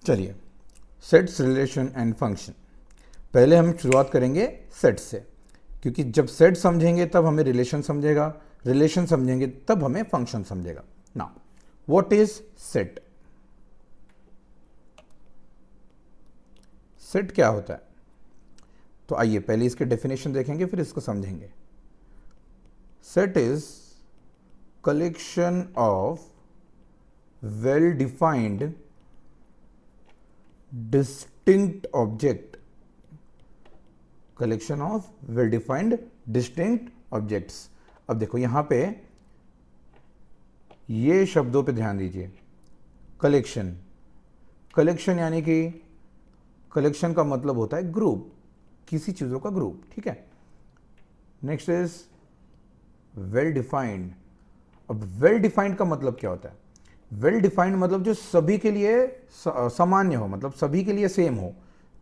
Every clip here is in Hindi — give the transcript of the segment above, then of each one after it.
चलिए, सेट्स, रिलेशन एंड फंक्शन। पहले हम शुरुआत करेंगे सेट से, क्योंकि जब सेट समझेंगे तब हमें रिलेशन समझेगा, रिलेशन समझेंगे तब हमें फंक्शन समझेगा। Now what is set? Set क्या होता है? तो आइए पहले इसके डेफिनेशन देखेंगे, फिर इसको समझेंगे। Set is collection of well defined distinct object, collection of well defined distinct objects. अब देखो यहां पे ये शब्दों पे ध्यान दीजिए। कलेक्शन, कलेक्शन यानी कि कलेक्शन का मतलब होता है ग्रुप, किसी चीजों का ग्रुप, ठीक है। Next is well defined. अब वेल डिफाइंड का मतलब क्या होता है? वेल डिफाइंड मतलब जो सभी के लिए सामान्य हो, मतलब सभी के लिए सेम हो,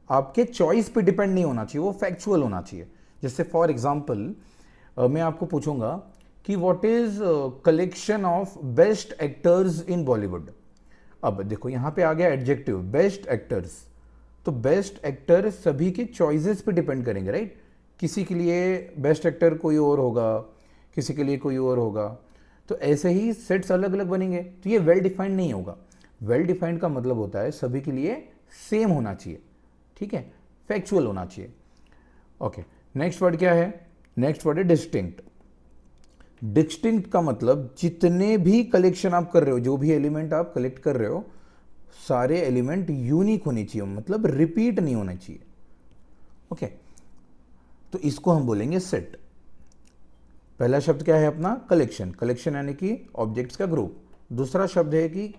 आपके चॉइस पे डिपेंड नहीं होना चाहिए, वो फैक्चुअल होना चाहिए। जैसे फॉर एग्जांपल मैं आपको पूछूंगा कि what is collection of best actors in Bollywood. अब देखो यहां पे आ गया एडजेक्टिव बेस्ट एक्टर्स, तो बेस्ट एक्टर सभी के चॉइसेस पे डिपेंड करेंगे, राइट। किसी के लिए बेस्ट एक्टर कोई और होगा, किसी के लिए कोई और होगा, तो ऐसे ही सेट्स अलग अलग बनेंगे, तो ये वेल डिफाइंड नहीं होगा। वेल डिफाइंड का मतलब होता है सभी के लिए सेम होना चाहिए, ठीक है, फैक्चुअल होना चाहिए। ओके, नेक्स्ट वर्ड क्या है? नेक्स्ट वर्ड है डिस्टिंक्ट। डिस्टिंक्ट का मतलब जितने भी कलेक्शन आप कर रहे हो, जो भी एलिमेंट आप कलेक्ट कर रहे हो, सारे एलिमेंट यूनिक होने चाहिए, मतलब रिपीट नहीं होना चाहिए। ओके, तो इसको हम बोलेंगे सेट। पहला शब्द क्या है अपना? कलेक्शन। कलेक्शन यानी कि ऑब्जेक्ट्स का ग्रुप। दूसरा शब्द है कि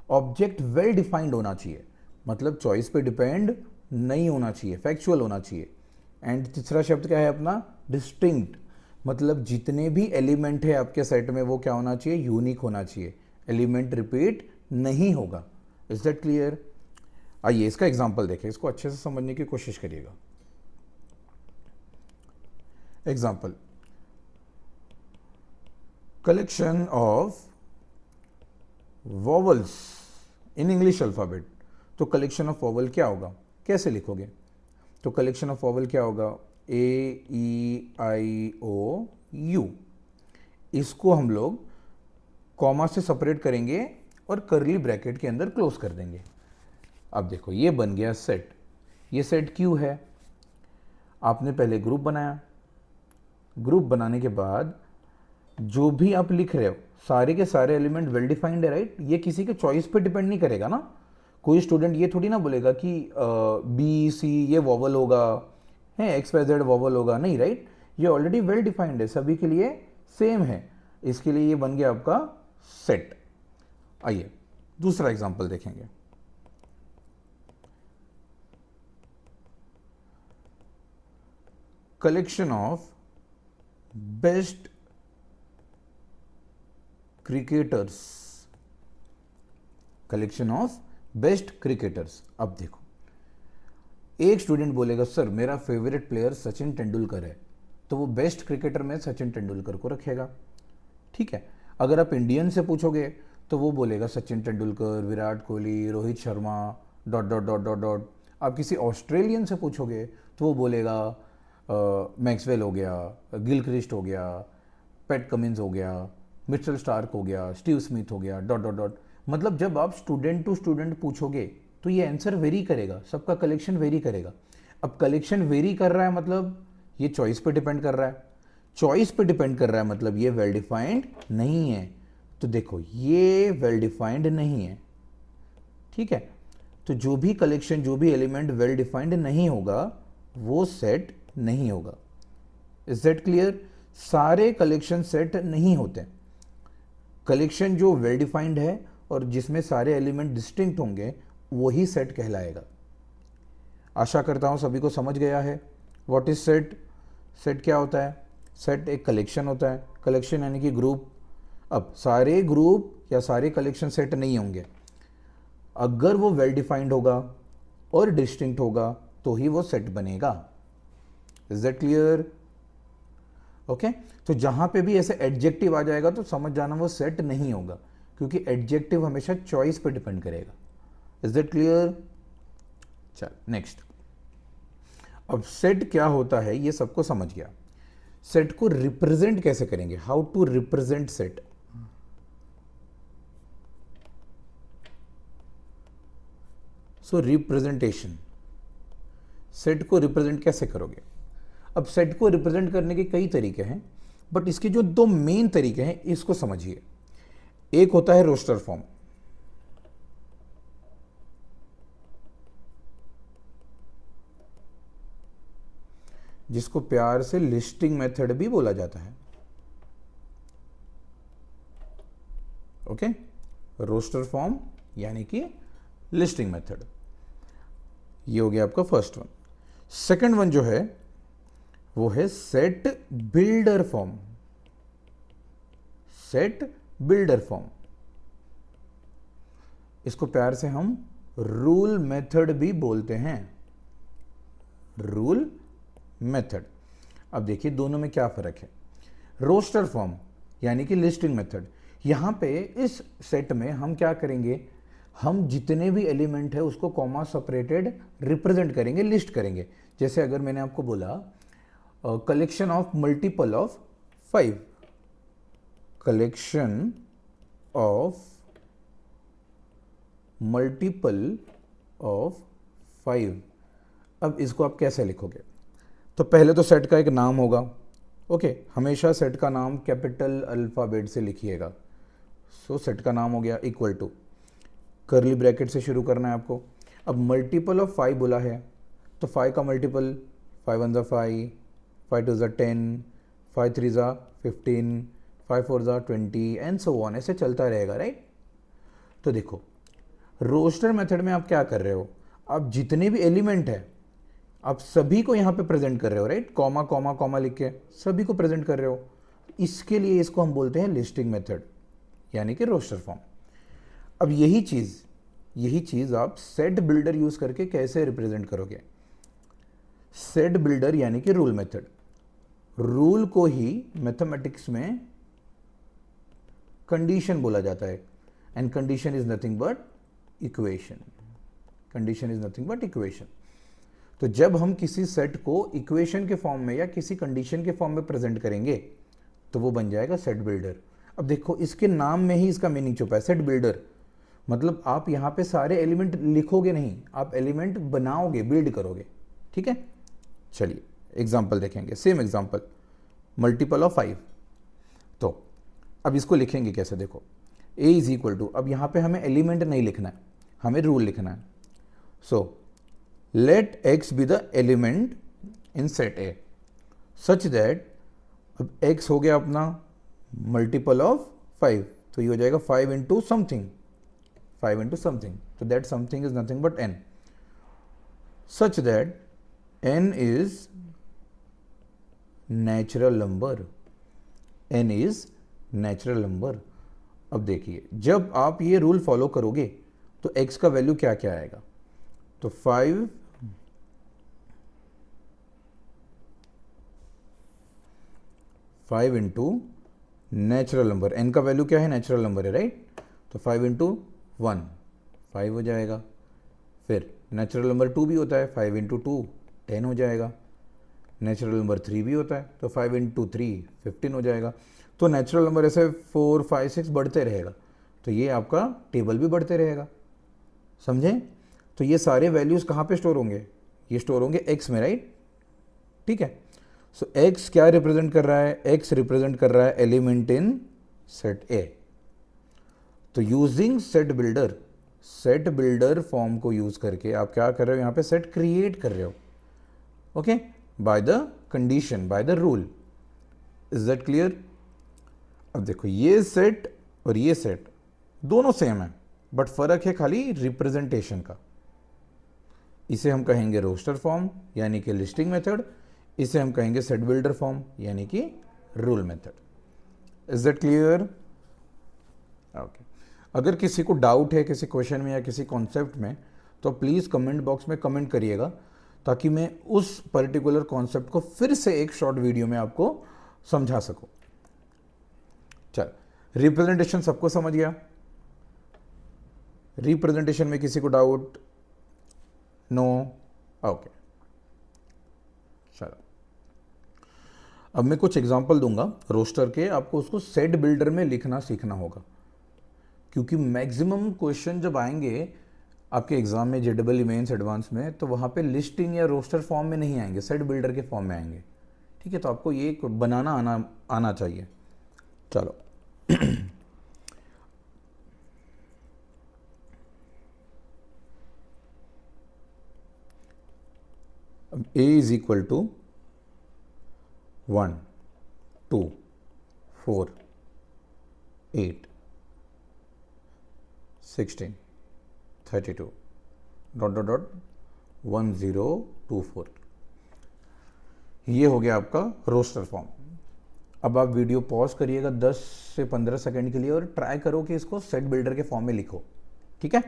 ऑब्जेक्ट वेल डिफाइंड होना चाहिए, मतलब चॉइस पे डिपेंड नहीं होना चाहिए, फैक्चुअल होना चाहिए। एंड तीसरा शब्द क्या है अपना? डिस्टिंक्ट, मतलब जितने भी एलिमेंट है आपके सेट में वो क्या होना चाहिए? यूनिक होना चाहिए, एलिमेंट रिपीट नहीं होगा। Is that clear? आइए इसका एग्जाम्पल देखें, इसको अच्छे से समझने की कोशिश करिएगा। Example, collection of vowels in English alphabet. तो कलेक्शन ऑफ वॉवल क्या होगा, कैसे लिखोगे? तो कलेक्शन ऑफ वॉवल क्या होगा? AEIOU। इसको हम लोग कॉमा से सेपरेट करेंगे और करली ब्रैकेट के अंदर क्लोज कर देंगे। अब देखो ये बन गया सेट। ये सेट क्यों है? आपने पहले ग्रुप बनाया, ग्रुप बनाने के बाद जो भी आप लिख रहे हो सारे के सारे एलिमेंट वेल डिफाइंड है, राइट। ये किसी के चॉइस पे डिपेंड नहीं करेगा ना। कोई स्टूडेंट ये थोड़ी ना बोलेगा कि BC ये वॉवल होगा, है XYZ वॉवल होगा, नहीं, राइट। ये ऑलरेडी वेल डिफाइंड है, सभी के लिए सेम है, इसके लिए ये बन गया आपका सेट। आइए दूसरा एग्जांपल देखेंगे। Collection of best cricketers, collection of best cricketers. अब देखो एक स्टूडेंट बोलेगा सर मेरा फेवरेट प्लेयर सचिन तेंदुलकर है, तो वो बेस्ट क्रिकेटर में सचिन तेंदुलकर को रखेगा, ठीक है। अगर आप इंडियन से पूछोगे तो वो बोलेगा Sachin Tendulkar, Virat Kohli, Rohit Sharma, dot dot dot dot dot. आप किसी ऑस्ट्रेलियन से पूछोगे तो वो बोलेगा मैक्सवेल हो गया, गिलक्रिस्ट हो गया, पैट कमिंस हो गया, मिचेल स्टार्क हो गया, स्टीव स्मिथ हो गया, डॉट डॉट डॉट। मतलब जब आप स्टूडेंट टू स्टूडेंट पूछोगे तो ये आंसर वेरी करेगा, सबका कलेक्शन वेरी करेगा। अब कलेक्शन वेरी कर रहा है मतलब ये चॉइस पे डिपेंड कर रहा है, चॉइस पे डिपेंड कर रहा है मतलब ये वेल डिफाइंड नहीं है। तो देखो ये वेल डिफाइंड नहीं है, ठीक है। तो जो भी कलेक्शन, जो भी एलिमेंट वेल डिफाइंड नहीं होगा वो सेट नहीं होगा। Is that clear? सारे कलेक्शन सेट नहीं होते। कलेक्शन जो वेल डिफाइंड है और जिसमें सारे एलिमेंट डिस्टिंक्ट होंगे वही सेट कहलाएगा। आशा करता हूं सभी को समझ गया है व्हाट इज सेट। सेट क्या होता है? सेट एक कलेक्शन होता है, कलेक्शन यानी कि ग्रुप। अब सारे ग्रुप या सारे कलेक्शन सेट नहीं होंगे, अगर वो वेल डिफाइंड होगा और डिस्टिंक्ट होगा तो ही वो सेट बनेगा। Is that clear? ओके, तो जहां पे भी ऐसे एडजेक्टिव आ जाएगा तो समझ जाना वो सेट नहीं होगा, क्योंकि एडजेक्टिव हमेशा चॉइस पे डिपेंड करेगा। Is that clear? चल नेक्स्ट, अब सेट क्या होता है ये सबको समझ गया। सेट को रिप्रेजेंट कैसे करेंगे, how to represent set. So representation, set को रिप्रेजेंट कैसे करोगे? अब सेट को रिप्रेजेंट करने के कई तरीके हैं, बट इसके जो दो मेन तरीके हैं इसको समझिए। एक होता है रोस्टर फॉर्म, जिसको प्यार से लिस्टिंग मेथड भी बोला जाता है। ओके, रोस्टर फॉर्म यानी कि लिस्टिंग मेथड, ये हो गया आपका फर्स्ट वन। सेकंड वन जो है वो है set builder form. Set builder form, इसको प्यार से हम रूल मेथड भी बोलते हैं, रूल मेथड। अब देखिए दोनों में क्या फर्क है। रोस्टर फॉर्म यानी कि लिस्टिंग मेथड, यहां पे इस सेट में हम क्या करेंगे, हम जितने भी एलिमेंट है उसको कॉमा सेपरेटेड रिप्रेजेंट करेंगे, लिस्ट करेंगे। जैसे अगर मैंने आपको बोला collection of multiple of 5, collection of multiple of 5, अब इसको आप कैसे लिखोगे? तो पहले तो सेट का एक नाम होगा। ओके, हमेशा सेट का नाम कैपिटल अल्फाबेट से लिखिएगा। सो सेट का नाम हो गया इक्वल टू, कर्ली ब्रैकेट से शुरू करना है आपको। अब मल्टीपल ऑफ 5 बोला है तो 5 का मल्टीपल 5 1 ज़ा 5, 5 2 ज़ा 10, 5 3 ज़ा 15, 5 4 ज़ा 20 एंड सो ऑन, ऐसे चलता रहेगा, राइट। तो देखो रोस्टर मेथड में आप क्या कर रहे हो, आप जितने भी एलिमेंट है आप सभी को यहां पे प्रेजेंट कर रहे हो, राइट। कॉमा कॉमा कॉमा लिख के सभी को प्रेजेंट कर रहे हो। इसके लिए इसको हम बोलते हैं लिस्टिंग मेथड यानी कि रोस्टर फॉर्म। अब यही चीज आप सेट बिल्डर यूज करके कैसे रिप्रेजेंट करोगे? सेट बिल्डर यानी कि रूल मेथड, रूल को ही मैथमेटिक्स में कंडीशन बोला जाता है, and condition is nothing but equation. Condition is nothing but equation. तो जब हम किसी सेट को इक्वेशन के फॉर्म में या किसी कंडीशन के फॉर्म में प्रेजेंट करेंगे तो वो बन जाएगा सेट बिल्डर। अब देखो इसके नाम में ही इसका मीनिंग छुपा है, सेट बिल्डर मतलब आप यहां पे सारे एलिमेंट लिखोगे नहीं, आप एलिमेंट बनाओगे, बिल्ड करोगे, ठीक है। चलिए एग्जांपल देखेंगे, सेम एग्जांपल, मल्टीपल ऑफ 5। तो अब इसको लिखेंगे कैसे, देखो a इज इक्वल टू, अब यहां पे हमें एलिमेंट नहीं लिखना है, हमें रूल लिखना है। सो let x be the element in set A such that, अब x हो गया अपना मल्टीपल ऑफ 5, तो ये हो जाएगा 5 इंटू समथिंग, 5 इंटू समथिंग, तो that something is nothing but n, such that n is natural number, n is natural number. अब देखिए जब आप ये रूल फॉलो करोगे तो x का वैल्यू क्या क्या आएगा, तो 5 इंटू नेचुरल नंबर, एन का वैल्यू क्या है, नेचुरल नंबर है, राइट। तो 5 इंटू 1 5 हो जाएगा। फिर नेचुरल नंबर 2 भी होता है, 5 इंटू 2 10 हो जाएगा। नेचुरल नंबर 3 भी होता है, तो 5 इंटू 3 15 हो जाएगा। तो नेचुरल नंबर ऐसे 4 5 6 बढ़ते रहेगा, तो ये आपका टेबल भी बढ़ते रहेगा, समझे। तो ये सारे वैल्यूज़ कहाँ पे स्टोर होंगे, ये स्टोर होंगे एक्स में, राइट, ठीक है। सो एक्स क्या रिप्रेजेंट कर रहा है, एक्स रिप्रेजेंट कर रहा है एलिमेंट इन सेट ए। तो यूजिंग सेट बिल्डर फॉर्म को यूज करके आप क्या कर रहे हो, यहां पे सेट क्रिएट कर रहे हो, okay, by the condition, by the rule. Is that clear? अब देखो ये सेट और ये सेट दोनों सेम है, बट फर्क है खाली रिप्रेजेंटेशन का। इसे हम कहेंगे रोस्टर फॉर्म यानी कि लिस्टिंग मेथड, इसे हम कहेंगे सेट बिल्डर फॉर्म यानी कि rule method. Is that clear? Okay. अगर किसी को डाउट है किसी क्वेश्चन में या किसी कॉन्सेप्ट में, तो प्लीज़ कमेंट बॉक्स में कमेंट करिएगा, ताकि मैं उस पर्टिकुलर कॉन्सेप्ट को फिर से एक शॉर्ट वीडियो में आपको समझा सकूं। चल, रिप्रेजेंटेशन सबको समझ गया? रिप्रेजेंटेशन में किसी को डाउट? नो? ओके, चलो अब मैं कुछ एग्जांपल दूंगा रोस्टर के, आपको उसको सेट बिल्डर में लिखना सीखना होगा, क्योंकि मैक्सिमम क्वेश्चन जब आएंगे आपके एग्जाम में जेडबल मेंस एडवांस में, तो वहाँ पे लिस्टिंग या रोस्टर फॉर्म में नहीं आएंगे, सेट बिल्डर के फॉर्म में आएंगे। ठीक है, तो आपको ये बनाना आना चाहिए। चलो अब a is equal to 1 2 4 8 16 32 dot dot dot 1024, ये हो गया आपका रोस्टर फॉर्म। अब आप वीडियो पॉज करिएगा 10 से 15 सेकंड के लिए और ट्राई करो कि इसको सेट बिल्डर के फॉर्म में लिखो। ठीक है,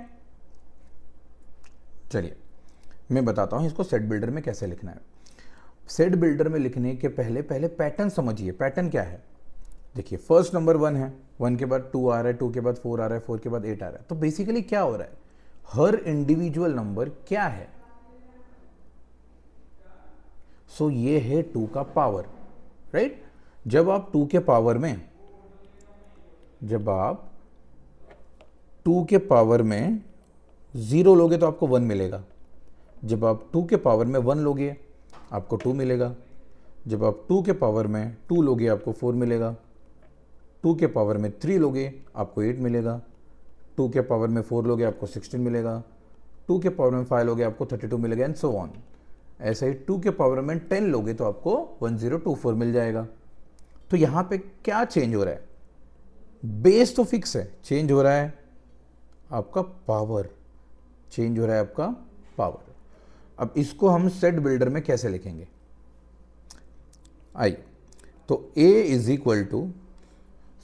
चलिए मैं बताता हूं इसको सेट बिल्डर में कैसे लिखना है। सेट बिल्डर में लिखने के पहले पैटर्न समझिए। पैटर्न क्या है? देखिए, फर्स्ट नंबर 1 है, 1 के बाद 2 आ रहा है, 2 के बाद 4 आ रहा है, 4 के बाद 8 आ रहा है। तो बेसिकली क्या हो रहा है, हर इंडिविजुअल नंबर क्या है? सो ये है 2 का पावर, राइट? जब आप 2 के पावर में 0 लोगे तो आपको 1 मिलेगा। जब आप 2 के पावर में 1 लोगे आपको 2 मिलेगा। जब आप 2 के पावर में 2 लोगे आपको 4 मिलेगा। 2 के पावर में 3 लोगे आपको 8 मिलेगा। 2 के पावर में 4 लोगे आपको 16 मिलेगा। 2 के पावर में 5 लोगे आपको 32 मिलेगा, एंड सो ऑन। ऐसे ही 2 के पावर में 10 लोगे तो आपको 1024 मिल जाएगा। तो यहाँ पे क्या चेंज हो रहा है? बेस तो फिक्स है, चेंज हो रहा है आपका पावर, चेंज हो रहा है आपका पावर। अब इसको हम सेट बिल्डर में कैसे लिखेंगे? आइए, तो A is equal to,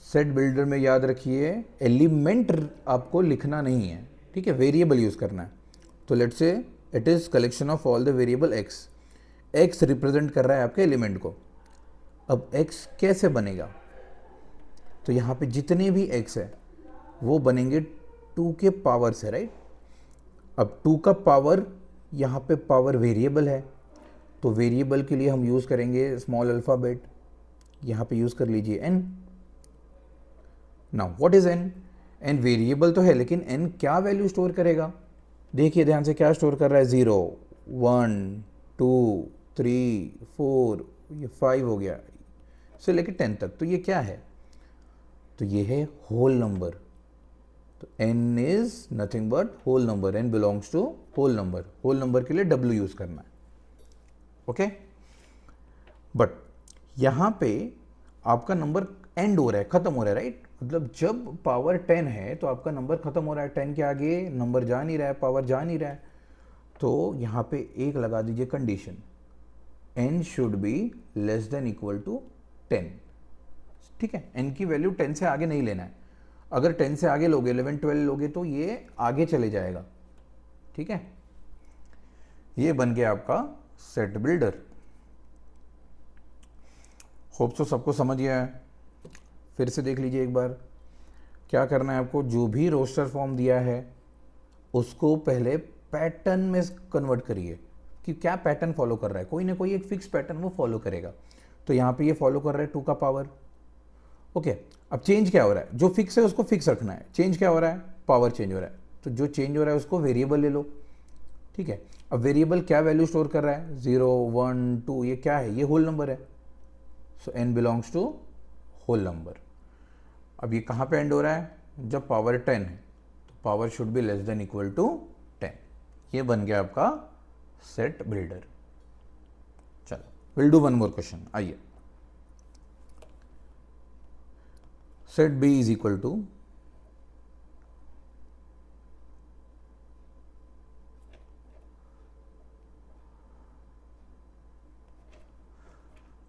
set builder में याद रखिए एलिमेंट आपको लिखना नहीं है, ठीक है, वेरिएबल यूज करना है। तो let's say it is collection of all the variable x। x represent कर रहा है आपके एलिमेंट को। अब x कैसे बनेगा? तो यहाँ पे जितने भी x है वो बनेंगे 2 के पावर से, राइट? अब 2 का पावर, यहाँ पे पावर वेरिएबल है, तो वेरिएबल के लिए हम यूज़ करेंगे स्मॉल अल्फ़ाबेट। यहाँ पे यूज़ कर लीजिए n। Now what is n? n variable तो है, लेकिन n क्या वैल्यू स्टोर करेगा? देखिए ध्यान से, क्या स्टोर कर रहा है? 0 1 2 3 4, ये 5 हो गया से लेके 10 तक। तो ये क्या है? तो ये है होल नंबर। तो n is nothing but whole number, n belongs to whole number. Whole number के लिए w यूज करना है, ओके? बट यहां पे आपका नंबर एंड हो रहा है, खत्म हो रहा है, राइट? मतलब जब पावर 10 है तो आपका नंबर खत्म हो रहा है, 10 के आगे नंबर जा नहीं रहा है, पावर जा नहीं रहा है। तो यहां पे एक लगा दीजिए condition, n should be less than equal to 10। ठीक है, n की वैल्यू 10 से आगे नहीं लेना है। अगर 10 से आगे लोगे, 11 12 लोगे तो ये आगे चले जाएगा। ठीक है, ये बन गया आपका सेट बिल्डर। होप सो सबको समझ गया है। फिर से देख लीजिए एक बार, क्या करना है आपको? जो भी रोस्टर फॉर्म दिया है उसको पहले पैटर्न में कन्वर्ट करिए कि क्या पैटर्न फॉलो कर रहा है। कोई ना कोई एक फिक्स पैटर्न वो फॉलो करेगा। तो यहाँ पे ये फॉलो कर रहा है 2 का पावर, ओके। अब चेंज क्या हो रहा है? जो फिक्स है उसको फिक्स रखना है। चेंज क्या हो रहा है? पावर चेंज हो रहा है। तो जो चेंज हो रहा है उसको वेरिएबल ले लो, ठीक है। अब वेरिएबल क्या वैल्यू स्टोर कर रहा है? 0 1 2, ये क्या है? ये होल नंबर है। So n belongs to whole number. अब ये कहाँ पे एंड हो रहा है? जब पावर 10 है, तो power should be less than equal to 10। ये बन गया आपका सेट बिल्डर। चलो will do one more question, आइए। Set b is equal to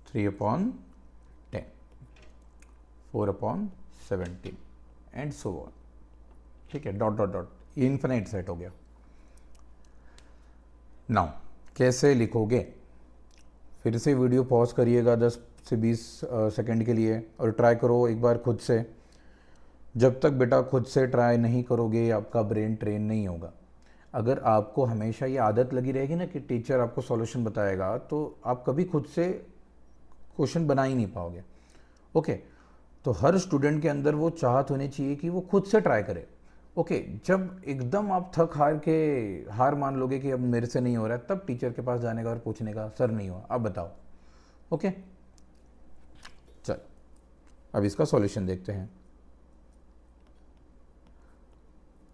3/10, 4/17 and so on. ठीक है, डॉट डॉट डॉट, ये इन्फिनाइट सेट हो गया। नाउ कैसे लिखोगे? फिर से वीडियो पॉज करिएगा 10 से 20 सेकंड के लिए और ट्राई करो एक बार खुद से। जब तक बेटा खुद से ट्राई नहीं करोगे आपका ब्रेन ट्रेन नहीं होगा। अगर आपको हमेशा ये आदत लगी रहेगी ना कि टीचर आपको सॉल्यूशन बताएगा, तो आप कभी खुद से क्वेश्चन बना ही नहीं पाओगे। ओके, तो हर स्टूडेंट के अंदर वो चाहत होनी चाहिए कि वो खुद से ट्राई करे। ओके, जब एकदम आप थक हार मान लोगे कि अब मेरे से नहीं हो रहा है, तब टीचर के पास जाने का और पूछने का, सर नहीं हुआ, अब बताओ। ओके, चल अब इसका सॉल्यूशन देखते हैं।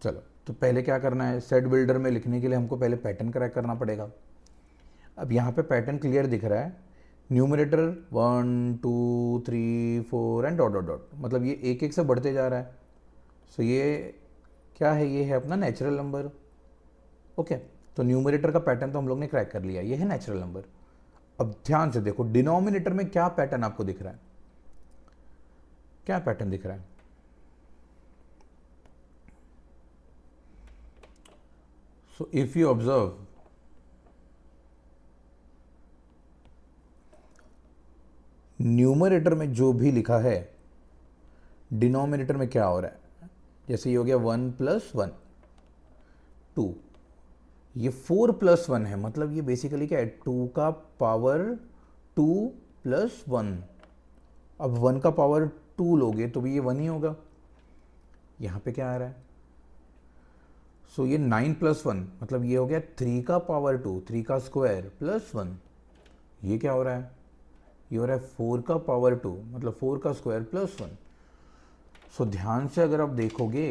चलो, तो पहले क्या करना है, सेट बिल्डर में लिखने के लिए हमको पहले पैटर्न क्रैक करना पड़ेगा। अब यहाँ पे पैटर्न क्लियर दिख रहा है, numerator 1 2 3 4 and dot dot dot, मतलब ये एक एक से बढ़ते जा रहा है। सो ये क्या है, ये है अपना नेचुरल नंबर। ओके, तो न्यूमरेटर का पैटर्न तो हम लोग ने क्रैक कर लिया, ये है नेचुरल नंबर। अब ध्यान से देखो डिनोमिनेटर में क्या पैटर्न आपको दिख रहा है, क्या पैटर्न दिख रहा है। So if you observe, numerator में जो भी लिखा है डिनोमिनेटर में क्या हो रहा है, जैसे ये हो गया 1 + 1 2, ये 4 + 1 है, मतलब ये बेसिकली क्या है, 2 का पावर 2 + 1। अब 1 का पावर 2 लोगे तो भी ये 1 ही होगा। यहाँ पे क्या आ रहा है, सो ये 9 + 1, मतलब ये हो गया 3 का पावर 2, 3 का स्क्वायर + 1। ये क्या हो रहा है, ये हो रहा है 4 का पावर 2, मतलब 4 का स्क्वायर + 1। सो ध्यान से अगर आप देखोगे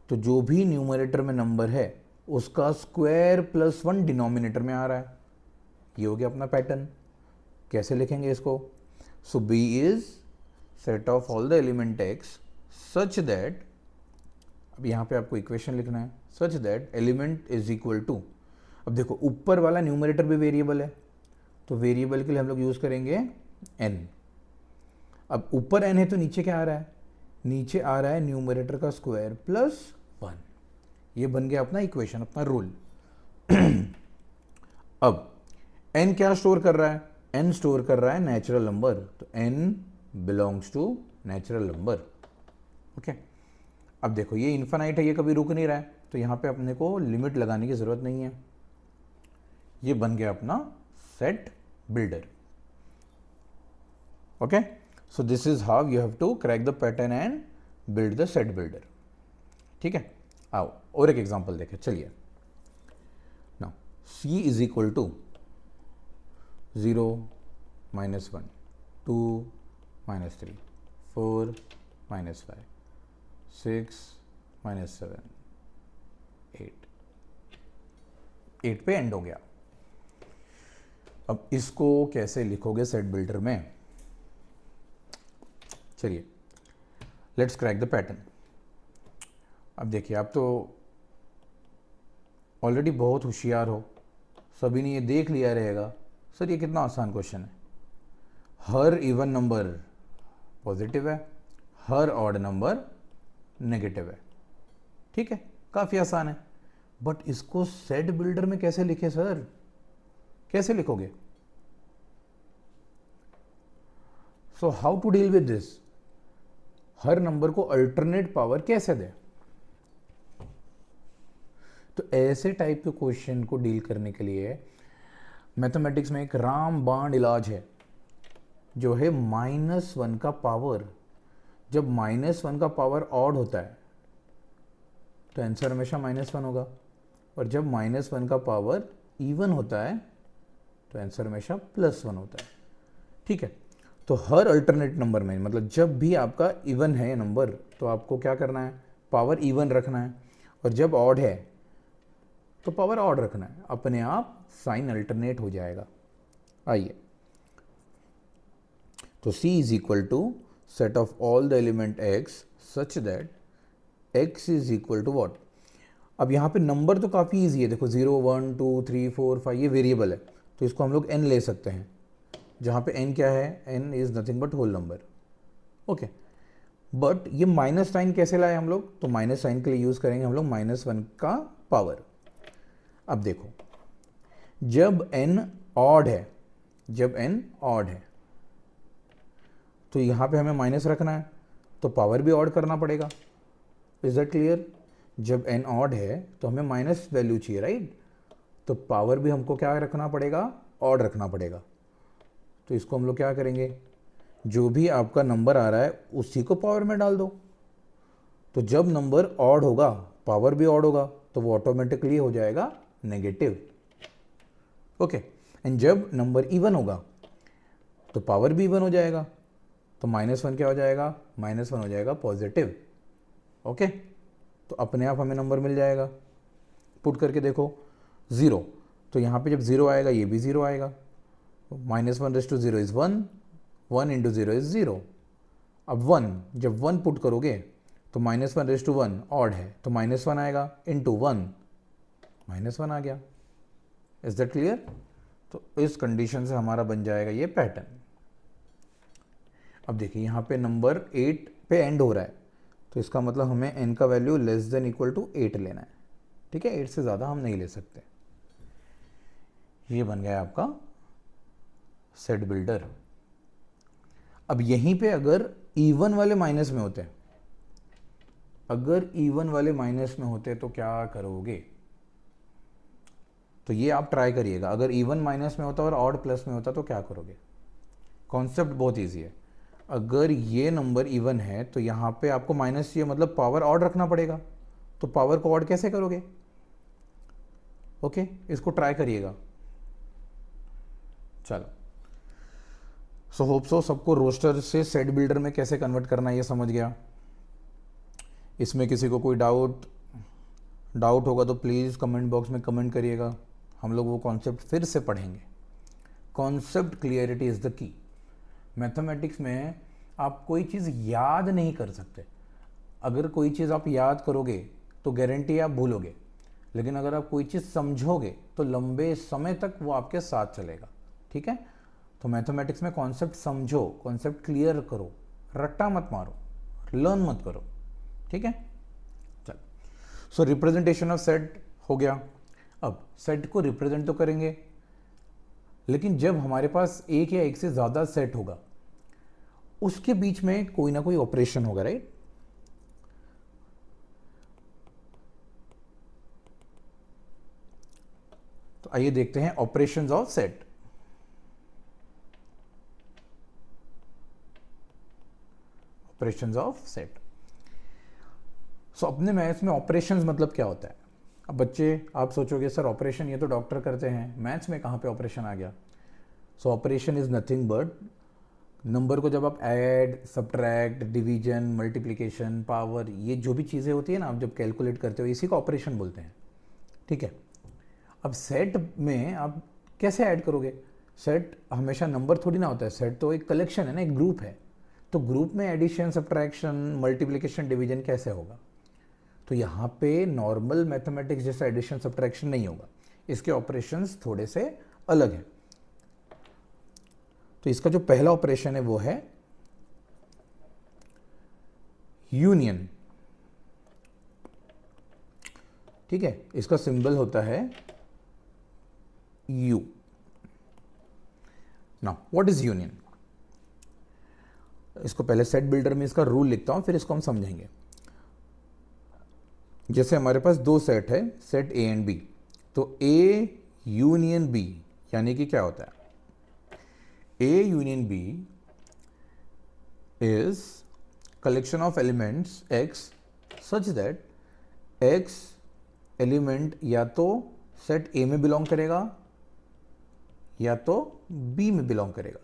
तो जो भी न्यूमरेटर में नंबर है उसका स्क्वायर + 1 डिनोमिनेटर में आ रहा है। ये हो गया अपना पैटर्न। कैसे लिखेंगे इसको, so B is set of all the element X such that, अब यहाँ पे आपको इक्वेशन लिखना है, such that element is equal to, अब देखो ऊपर वाला न्यूमरेटर भी वेरिएबल है, तो वेरिएबल के लिए हम लोग यूज करेंगे n। अब ऊपर n है तो नीचे क्या आ रहा है, नीचे आ रहा है न्यूमरेटर का स्क्वायर + 1। ये बन गया अपना इक्वेशन, अपना रूल। अब n क्या स्टोर कर रहा है, n स्टोर कर रहा है नेचुरल नंबर, तो n belongs to natural number. Okay, अब देखो ये इन्फिनाइट है, ये कभी रुक नहीं रहा है, तो यहाँ पे अपने को लिमिट लगाने की जरूरत नहीं है। ये बन गया अपना set builder. Okay, so this is how you have to crack the pattern and build the set builder. ठीक है, आओ और एक एग्जांपल देखें, चलिए। Now c is equal to 0 - 1 2 - 3 4 - 5 6 - 7 8 8 पे एंड हो गया। अब इसको कैसे लिखोगे सेट बिल्डर में, चलिए लेट्स क्रैक द पैटर्न। अब देखिए, आप तो ऑलरेडी बहुत होशियार हो, सभी ने ये देख लिया रहेगा, सर ये कितना आसान क्वेश्चन है। हर इवन नंबर पॉजिटिव है, हर ऑड नंबर नेगेटिव है। ठीक है, काफ़ी आसान है, बट इसको सेट बिल्डर में कैसे लिखे सर, कैसे लिखोगे। So how to deal with this, हर नंबर को अल्टरनेट पावर कैसे दें। तो ऐसे टाइप के क्वेश्चन को डील करने के लिए मैथमेटिक्स में एक रामबाण इलाज है, जो है -1 का पावर। जब -1 का पावर ऑड होता है तो आंसर हमेशा -1 होगा, और जब -1 का पावर इवन होता है तो आंसर हमेशा +1 होता है। ठीक है, तो हर अल्टरनेट नंबर में, मतलब जब भी आपका इवन है नंबर, तो आपको क्या करना है, पावर इवन रखना है, और जब ऑड है तो पावर ऑड रखना है, अपने आप साइन अल्टरनेट हो जाएगा। आइए, तो c is equal to set of all the element x such that x is equal to what. अब यहाँ पे नंबर तो काफ़ी इजी है, देखो 0 1 2 3 4 5 ये वेरिएबल है, तो इसको हम लोग n ले सकते हैं, जहाँ पे n क्या है, n is nothing but whole number. Okay, but ये माइनस साइन कैसे लाए हम लोग, तो माइनस साइन के लिए यूज़ करेंगे हम लोग -1 का पावर। अब देखो, जब n ऑड है, जब n ऑड है तो यहाँ पे हमें माइनस रखना है, तो पावर भी ऑड करना पड़ेगा, इज दैट क्लियर? जब n ऑड है तो हमें माइनस वैल्यू चाहिए, राइट? तो पावर भी हमको क्या रखना पड़ेगा? ऑड रखना पड़ेगा। तो इसको हम लोग क्या करेंगे, जो भी आपका नंबर आ रहा है उसी को पावर में डाल दो। तो जब नंबर ऑड होगा पावर भी ऑड होगा, तो वो ऑटोमेटिकली हो जाएगा नेगेटिव। ओके, एंड जब नंबर इवन होगा तो पावर भी इवन हो जाएगा, तो -1 क्या हो जाएगा? -1 हो जाएगा पॉजिटिव। ओके, तो अपने आप हमें नंबर मिल जाएगा। पुट करके देखो 0, तो यहाँ पे जब 0 आएगा ये भी 0 आएगा। -1 raise to 0 is 1, 1 into 0 is 0। अब 1, जब 1 पुट करोगे तो -1 रेज़ टू 1 ऑड है, तो -1 आएगा, इंटू 1 -1 आ गया। Is that clear? तो इस कंडीशन से हमारा बन जाएगा ये पैटर्न। अब देखिए यहाँ पे नंबर 8 पे एंड हो रहा है, तो इसका मतलब हमें n का value less than equal to 8 लेना है। ठीक है, 8 से ज़्यादा हम नहीं ले सकते। ये बन गया आपका सेट बिल्डर। अब यहीं पे अगर इवन वाले माइनस में होते, अगर इवन वाले माइनस में होते तो क्या करोगे? तो ये आप ट्राई करिएगा। अगर इवन माइनस में होता और ऑड प्लस में होता तो क्या करोगे? कॉन्सेप्ट बहुत ईजी है। अगर ये नंबर इवन है तो यहाँ पे आपको माइनस चाहिए, मतलब पावर ऑड रखना पड़ेगा। तो पावर को ऑड कैसे करोगे? ओके, इसको ट्राई करिएगा। चलो, सो होप सो सबको रोस्टर से सेट बिल्डर में कैसे कन्वर्ट करना है ये समझ गया। इसमें किसी को कोई डाउट होगा तो प्लीज़ कमेंट बॉक्स में कमेंट करिएगा, हम लोग वो कॉन्सेप्ट फिर से पढ़ेंगे। Concept clarity is the key. Mathematics में आप कोई चीज़ याद नहीं कर सकते। अगर कोई चीज़ आप याद करोगे तो गारंटी आप भूलोगे, लेकिन अगर आप कोई चीज़ समझोगे तो लंबे समय तक वो आपके साथ चलेगा। ठीक है, तो मैथमेटिक्स में कॉन्सेप्ट समझो, कॉन्सेप्ट क्लियर करो, रट्टा मत मारो, लर्न मत करो। ठीक है, चल। सो रिप्रेजेंटेशन ऑफ सेट हो गया। अब सेट को रिप्रेजेंट तो करेंगे, लेकिन जब हमारे पास एक या एक से ज़्यादा सेट होगा उसके बीच में कोई ना कोई ऑपरेशन होगा, राइट? तो आइए देखते हैं operations of set. Operations of set. So अपने मैथ्स में ऑपरेशंस मतलब क्या होता है? अब बच्चे आप सोचोगे सर ऑपरेशन ये तो डॉक्टर करते हैं, मैथ्स में कहाँ पे ऑपरेशन आ गया? सो operation is nothing but number को जब आप add, subtract, division, multiplication, power, ये जो भी चीज़ें होती है ना, आप जब कैलकुलेट करते हो इसी को ऑपरेशन बोलते हैं। ठीक है, अब सेट में आप कैसे ऐड करोगे? सेट हमेशा नंबर थोड़ी ना होता है, सेट तो एक कलेक्शन है ना, एक ग्रुप है। तो ग्रुप में एडिशन, सब्ट्रैक्शन, मल्टीप्लिकेशन, डिवीजन कैसे होगा? तो यहाँ पे नॉर्मल मैथमेटिक्स जैसा एडिशन सब्ट्रैक्शन नहीं होगा, इसके ऑपरेशंस थोड़े से अलग हैं। तो इसका जो पहला ऑपरेशन है वो है यूनियन। ठीक है, इसका सिंबल होता है U। Now what is union? इसको पहले सेट बिल्डर में इसका रूल लिखता हूं, फिर इसको हम समझेंगे। जैसे हमारे पास दो सेट है, सेट A एंड B, तो A यूनियन B यानी कि क्या होता है? A union B is collection of elements X such that X element या तो सेट A में बिलोंग करेगा या तो B में बिलोंग करेगा।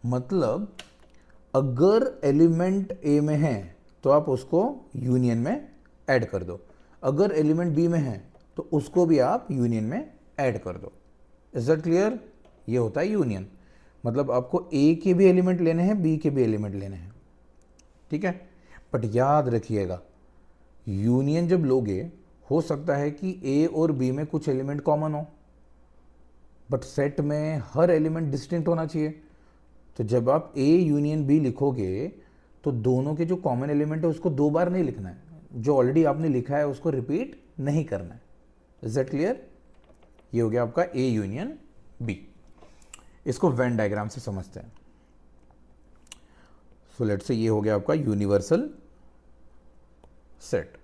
मतलब अगर एलिमेंट A में है तो आप उसको यूनियन में ऐड कर दो, अगर एलिमेंट B में है तो उसको भी आप यूनियन में ऐड कर दो। Is that clear? ये होता है यूनियन। मतलब आपको A के भी एलिमेंट लेने हैं, B के भी एलिमेंट लेने हैं। ठीक है, बट याद रखिएगा यूनियन जब लोगे हो सकता है कि A और B में कुछ एलिमेंट कॉमन हो, बट सेट में हर एलिमेंट डिस्टिंक्ट होना चाहिए। तो जब आप A यूनियन B लिखोगे तो दोनों के जो कॉमन एलिमेंट है उसको दो बार नहीं लिखना है, जो ऑलरेडी आपने लिखा है उसको रिपीट नहीं करना है। Is that clear? ये हो गया आपका A यूनियन B। इसको वेन डायग्राम से समझते हैं। सो लेट्स से ये हो गया आपका यूनिवर्सल सेट।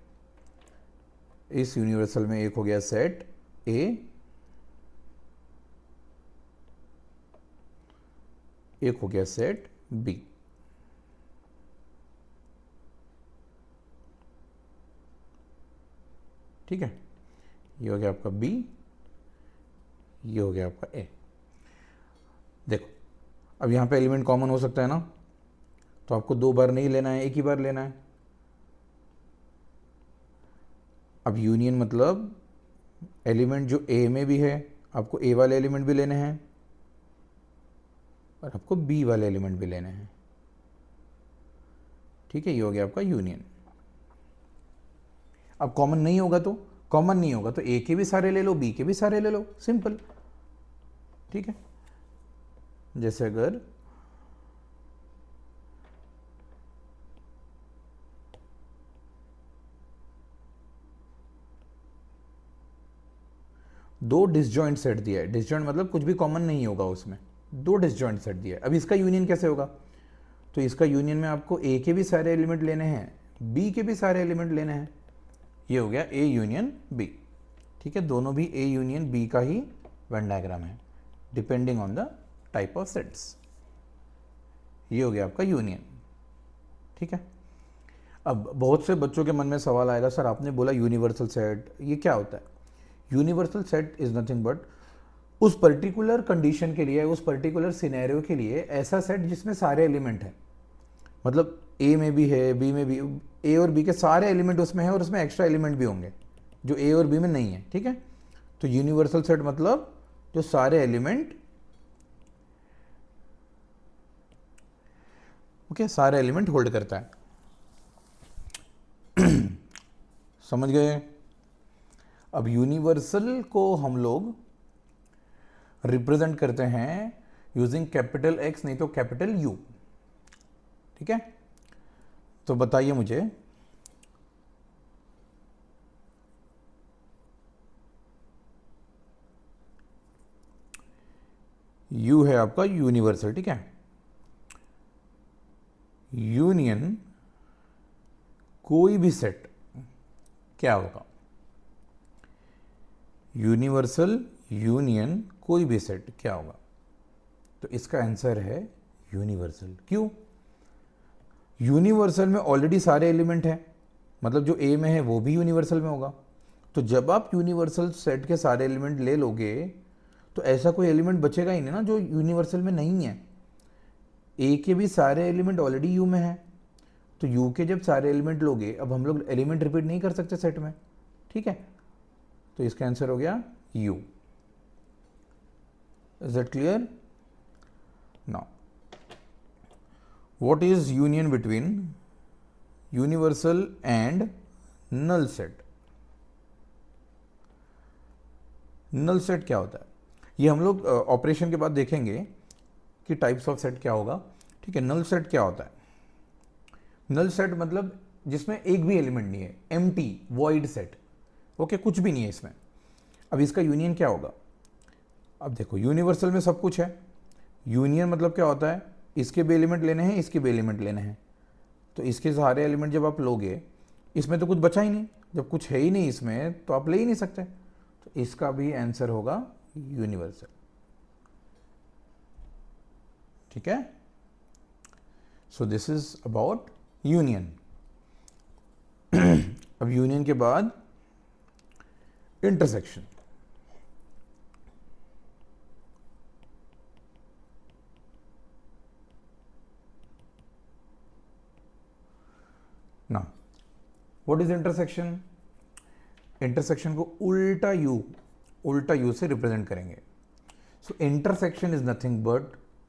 इस यूनिवर्सल में एक हो गया सेट ए, एक हो गया सेट बी। ठीक है, ये हो गया आपका बी, ये हो गया आपका ए। देखो अब यहां पे एलिमेंट कॉमन हो सकता है ना, तो आपको 2 बार नहीं लेना है, एक ही बार लेना है। अब यूनियन मतलब एलिमेंट जो ए में भी है, आपको ए वाले एलिमेंट भी लेने हैं और आपको बी वाले एलिमेंट भी लेने हैं। ठीक है, ये हो गया आपका यूनियन। अब कॉमन नहीं होगा तो, कॉमन नहीं होगा तो ए के भी सारे ले लो, बी के भी सारे ले लो, सिंपल। ठीक है, जैसे अगर दो डिसजॉइंट सेट दिया है, डिसजॉइंट मतलब कुछ भी कॉमन नहीं होगा उसमें, 2 डिसजॉइंट सेट दिया है। अब इसका यूनियन कैसे होगा? तो इसका यूनियन में आपको ए के भी सारे एलिमेंट लेने हैं, बी के भी सारे एलिमेंट लेने हैं। ये हो गया ए यूनियन बी। ठीक है, दोनों भी ए यूनियन बी का ही वेन डायग्राम है, depending on the type of sets. ये हो गया आपका यूनियन। ठीक है, अब बहुत से बच्चों के मन में सवाल आएगा, सर आपने बोला यूनिवर्सल सेट, ये क्या होता है? Universal set is nothing but उस पर्टिकुलर कंडीशन के लिए, उस पर्टिकुलर सिनेरियो के लिए ऐसा सेट जिसमें सारे एलिमेंट हैं। मतलब ए में भी है, बी में भी, ए और बी के सारे एलिमेंट उसमें है और उसमें एक्स्ट्रा एलिमेंट भी होंगे जो ए और बी में नहीं है। ठीक है, तो यूनिवर्सल सेट मतलब जो सारे एलिमेंट, ओके, सारे एलिमेंट होल्ड करता है। समझ गए? अब यूनिवर्सल को हम लोग रिप्रेजेंट करते हैं यूजिंग कैपिटल एक्स, नहीं तो कैपिटल यू। ठीक है, तो बताइए मुझे, यू है आपका यूनिवर्सल। ठीक है, यूनियन कोई भी सेट क्या होगा? यूनिवर्सल यूनियन कोई भी सेट क्या होगा? तो इसका आंसर है यूनिवर्सल। क्यों? यूनिवर्सल में ऑलरेडी सारे एलिमेंट हैं, मतलब जो ए में है वो भी यूनिवर्सल में होगा। तो जब आप यूनिवर्सल सेट के सारे एलिमेंट ले लोगे तो ऐसा कोई एलिमेंट बचेगा ही नहीं ना जो यूनिवर्सल में नहीं है। ए के भी सारे एलिमेंट ऑलरेडी यू में है, तो यू के जब सारे एलिमेंट लोगे, अब हम लोग एलिमेंट रिपीट नहीं कर सकते सेट में। ठीक है, तो इसका आंसर हो गया you. Is that clear? Now what is union between universal and null set? null set क्या होता है? ये हम लोग ऑपरेशन के बाद देखेंगे कि टाइप्स ऑफ सेट क्या होगा। ठीक है, नल सेट क्या होता है? नल सेट मतलब जिसमें एक भी एलिमेंट नहीं है, एम्प्टी वॉइड सेट। ओके, कुछ भी नहीं है इसमें। अब इसका यूनियन क्या होगा? अब देखो, यूनिवर्सल में सब कुछ है, यूनियन मतलब क्या होता है? इसके भी एलिमेंट लेने हैं, इसके भी एलिमेंट लेने हैं। तो इसके सारे एलिमेंट जब आप लोगे, इसमें तो कुछ बचा ही नहीं, जब कुछ है ही नहीं इसमें तो आप ले ही नहीं सकते। तो इसका भी आंसर होगा यूनिवर्सल। ठीक है, सो दिस इज अबाउट यूनियन। अब यूनियन के बाद इंटरसेक्शन। ना, व्हाट इज इंटरसेक्शन? इंटरसेक्शन को उल्टा यू से रिप्रेजेंट करेंगे। So intersection is nothing but,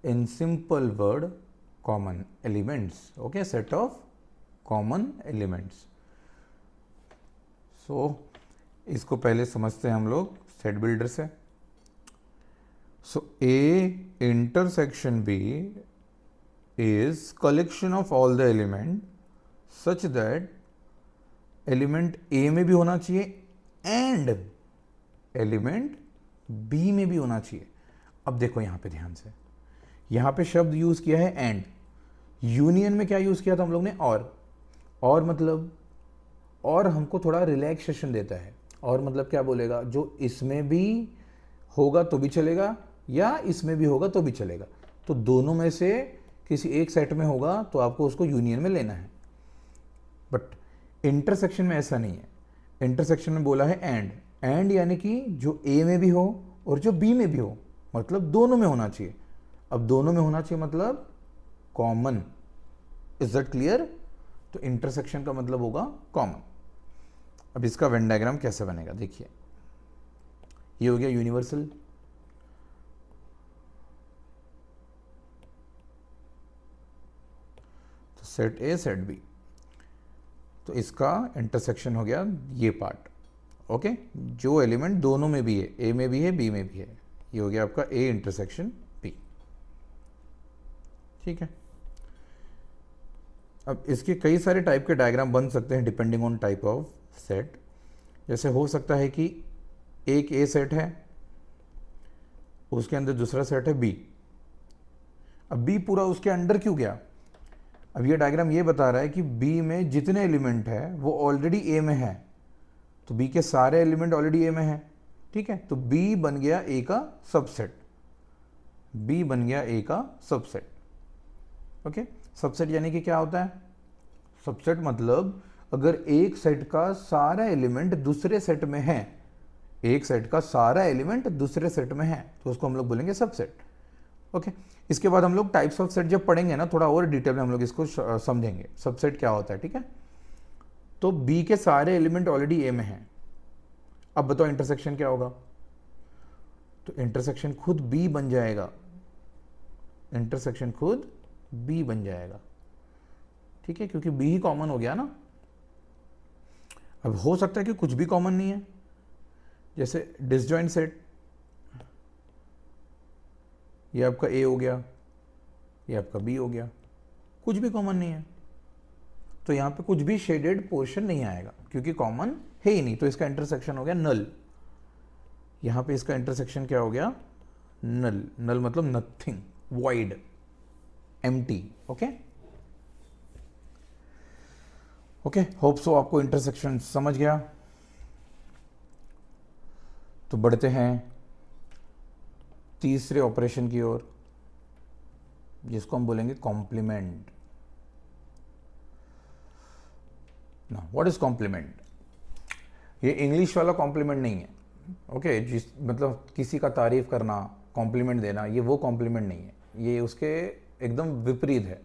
in simple word, common elements. Okay, set of common elements. So इसको पहले समझते हैं हम लोग सेट बिल्डर से। So A intersection B is collection of all the element such that element A में भी होना चाहिए एंड एलिमेंट बी में भी होना चाहिए। अब देखो यहां पे ध्यान से, यहां पे शब्द यूज किया है एंड। यूनियन में क्या यूज किया था हम लोग ने? और मतलब और हमको थोड़ा रिलैक्सेशन देता है। और मतलब क्या बोलेगा, जो इसमें भी होगा तो भी चलेगा या इसमें भी होगा तो भी चलेगा, तो दोनों में से किसी एक सेट में होगा तो आपको उसको यूनियन में लेना है। बट इंटरसेक्शन में ऐसा नहीं है। इंटरसेक्शन में बोला है एंड यानी कि जो ए में भी हो और जो बी में भी हो, मतलब दोनों में होना चाहिए। अब दोनों में होना चाहिए मतलब कॉमन। Is that clear? तो इंटरसेक्शन का मतलब होगा कॉमन। अब इसका वेन डायग्राम कैसे बनेगा देखिए, ये हो गया यूनिवर्सल, तो सेट ए सेट बी, तो इसका इंटरसेक्शन हो गया ये पार्ट। ओके, जो एलिमेंट दोनों में भी है, ए में भी है बी में भी है, ये हो गया आपका ए इंटरसेक्शन बी। ठीक है, अब इसके कई सारे टाइप के डायग्राम बन सकते हैं depending on type of set. जैसे हो सकता है कि एक ए सेट है, उसके अंदर दूसरा सेट है बी। अब बी पूरा उसके अंडर क्यों गया? अब ये डायग्राम ये बता रहा है कि बी में जितने एलिमेंट है वो ऑलरेडी ए में है, तो बी के सारे एलिमेंट ऑलरेडी ए में है। ठीक है, तो बी बन गया ए का सबसेट, बी बन गया ए का सबसेट। ओके, सबसेट यानी कि क्या होता है? सबसेट मतलब अगर एक सेट का सारा एलिमेंट दूसरे सेट में है, एक सेट का सारा एलिमेंट दूसरे सेट में है, तो उसको हम लोग बोलेंगे सबसेट। ओके, इसके बाद हम लोग टाइप्स ऑफ सेट जब पढ़ेंगे ना, थोड़ा और डिटेल में हम लोग इसको समझेंगे सबसेट क्या होता है। ठीक है, तो बी के सारे एलिमेंट ऑलरेडी ए में हैं। अब बताओ इंटरसेक्शन क्या होगा? तो इंटरसेक्शन खुद बी बन जाएगा, इंटरसेक्शन खुद बी बन जाएगा। ठीक है, क्योंकि बी ही कॉमन हो गया ना। अब हो सकता है कि कुछ भी कॉमन नहीं है, जैसे डिसजॉइंट सेट, ये आपका ए हो गया, ये आपका बी हो गया, कुछ भी कॉमन नहीं है, तो यहां पे कुछ भी शेडेड पोर्शन नहीं आएगा क्योंकि कॉमन है ही नहीं, तो इसका इंटरसेक्शन हो गया नल। यहां पे इसका इंटरसेक्शन क्या हो गया? नल। नल मतलब nothing, void, empty. Okay okay, hope so आपको इंटरसेक्शन समझ गया। तो बढ़ते हैं तीसरे ऑपरेशन की ओर, जिसको हम बोलेंगे कॉम्प्लीमेंट। ना, व्हाट इज कॉम्प्लीमेंट? ये इंग्लिश वाला कॉम्प्लीमेंट नहीं है। ओके, जिस मतलब किसी का तारीफ करना, कॉम्प्लीमेंट देना, ये वो कॉम्प्लीमेंट नहीं है, ये उसके एकदम विपरीत है,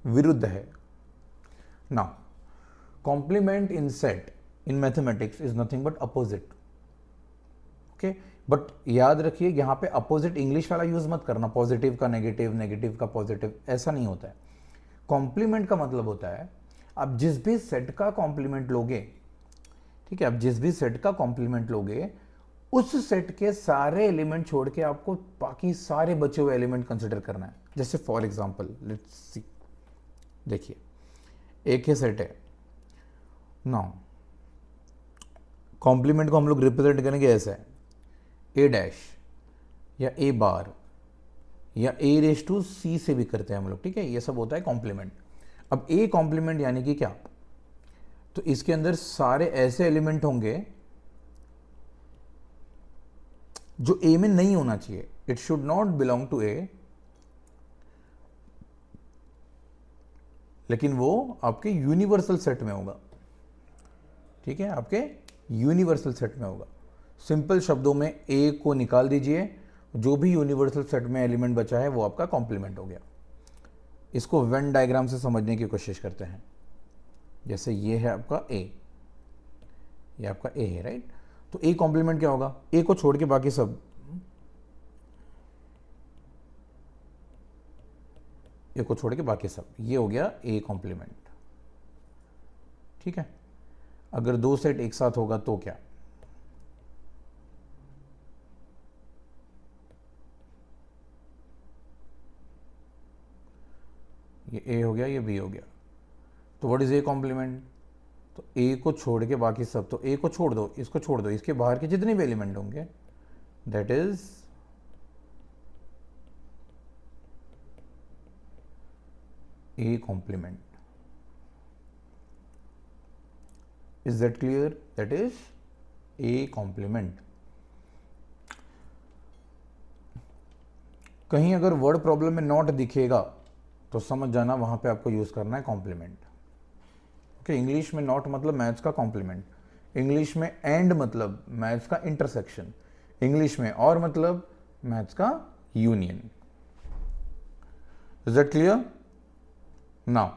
विरुद्ध है। ना, complement in set in mathematics is nothing but opposite. Okay, but याद रखिए यहां पे अपोजिट इंग्लिश वाला यूज मत करना, पॉजिटिव का नेगेटिव, नेगेटिव का पॉजिटिव, ऐसा नहीं होता है। कॉम्प्लीमेंट का मतलब होता है आप जिस भी सेट का कॉम्प्लीमेंट लोगे, ठीक है, आप जिस भी सेट का कॉम्प्लीमेंट लोगे, उस सेट के सारे एलिमेंट छोड़ के आपको बाकी सारे बचे हुए एलिमेंट कंसिडर करना है। जैसे फॉर एग्जांपल लेट्स सी, देखिए एक ही सेट है नाउ, कॉम्प्लीमेंट को हम लोग रिप्रेजेंट करेंगे ऐसा है, ए डैश या ए बार या ए रेस टू सी से भी करते हैं हम लोग। ठीक है, ये सब होता है कॉम्प्लीमेंट। अब ए कॉम्प्लीमेंट यानी कि क्या? तो इसके अंदर सारे ऐसे एलिमेंट होंगे जो ए में नहीं होना चाहिए, it should not belong to A, लेकिन वो आपके यूनिवर्सल सेट में होगा। ठीक है, आपके यूनिवर्सल सेट में होगा। सिंपल शब्दों में ए को निकाल दीजिए, जो भी यूनिवर्सल सेट में एलिमेंट बचा है वो आपका कॉम्प्लीमेंट हो गया। इसको वेन डायग्राम से समझने की कोशिश करते हैं। जैसे ये है आपका ए, ये आपका ए है, राइट? तो ए कॉम्प्लीमेंट क्या होगा? ए को छोड़ के बाकी सब, ए को छोड़ के बाकी सब, ये हो गया ए कॉम्प्लीमेंट। ठीक है, अगर दो सेट एक साथ होगा तो क्या? ये ए हो गया, ये बी हो गया, तो व्हाट इज ए कॉम्प्लीमेंट? तो ए को छोड़ के बाकी सब, तो ए को छोड़ दो, इसको छोड़ दो, इसके बाहर के जितने भी एलिमेंट होंगे that is A complement. Is that clear? That is A complement. कहीं अगर वर्ड प्रॉब्लम में नॉट दिखेगा तो समझ जाना वहां पे आपको यूज करना है कॉम्प्लीमेंट. ओके, इंग्लिश में नॉट मतलब मैथ्स का कॉम्प्लीमेंट, इंग्लिश में एंड मतलब मैथ्स का इंटरसेक्शन, इंग्लिश में और मतलब मैथ्स का union. Is that clear? Now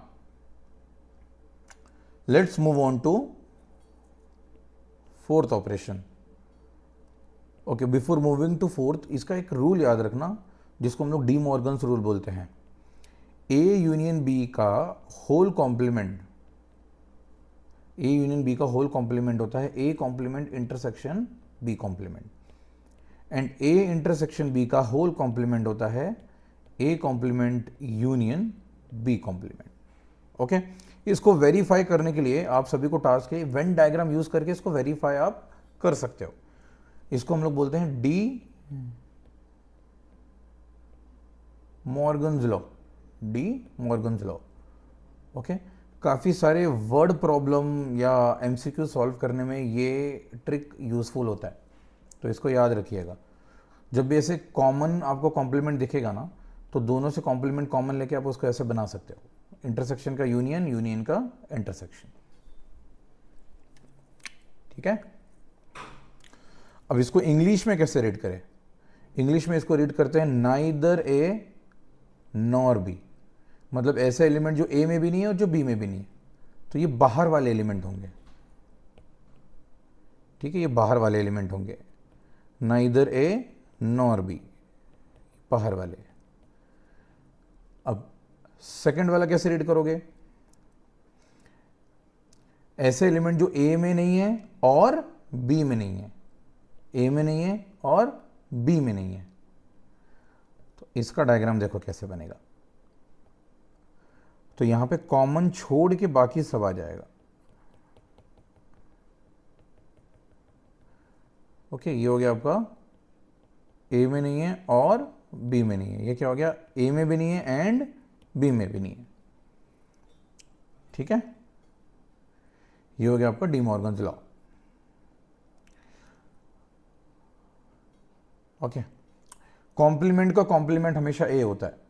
let's move on to fourth operation. Okay, before moving to fourth, इसका एक रूल याद रखना जिसको हम लोग डी मॉर्गन्स रूल बोलते हैं. ए यूनियन बी का whole complement, A union B का होल कॉम्प्लीमेंट होता है A complement intersection B complement, and A intersection B का होल कॉम्प्लीमेंट होता है A complement union B complement. Okay, इसको वेरीफाई करने के लिए आप सभी को टास्क है वेन डायग्राम यूज करके इसको वेरीफाई आप कर सकते हो. इसको हम लोग बोलते हैं D Morgan's law, D Morgan's law. Okay, काफ़ी सारे वर्ड प्रॉब्लम या एमसीक्यू सॉल्व करने में ये ट्रिक यूजफुल होता है, तो इसको याद रखिएगा. जब भी ऐसे कॉमन आपको कॉम्प्लीमेंट दिखेगा ना, तो दोनों से कॉम्प्लीमेंट कॉमन लेके आप उसको ऐसे बना सकते हो, इंटरसेक्शन का यूनियन, यूनियन का इंटरसेक्शन. ठीक है, अब इसको इंग्लिश में कैसे रीड करें? इंग्लिश में इसको रीड करते हैं नाइदर ए नॉर बी, मतलब ऐसे एलिमेंट जो ए में भी नहीं है और जो बी में भी नहीं है, तो ये बाहर वाले एलिमेंट होंगे. ठीक है, ये बाहर वाले एलिमेंट होंगे. नाइदर ए नॉर बी, बाहर वाले. अब सेकंड वाला कैसे रीड करोगे? ऐसे एलिमेंट जो ए में नहीं है और बी में नहीं है, ए में नहीं है और बी में नहीं है. तो इसका डायग्राम देखो कैसे बनेगा. तो यहां पे कॉमन छोड़ के बाकी सब आ जाएगा. ओके, ये हो गया आपका ए में नहीं है और बी में नहीं है. ये क्या हो गया? ए में भी नहीं है एंड बी में भी नहीं है. ठीक है, ये हो गया आपका de Morgan's law. Okay, complement का कॉम्प्लीमेंट हमेशा ए होता है.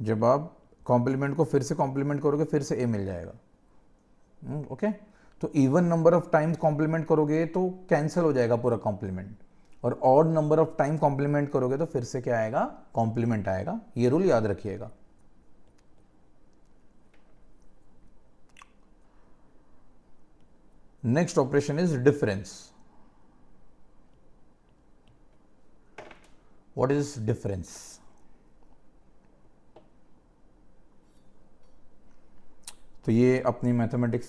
जब आप कॉम्प्लीमेंट को फिर से कॉम्प्लीमेंट करोगे फिर से ए मिल जाएगा. ओके, तो even number of times complement करोगे तो कैंसिल हो जाएगा पूरा कॉम्प्लीमेंट, और odd number of time complement करोगे तो फिर से क्या आएगा? कॉम्प्लीमेंट आएगा. ये रूल याद रखिएगा. Next operation is difference. What is difference? तो ये अपनी मैथमेटिक्स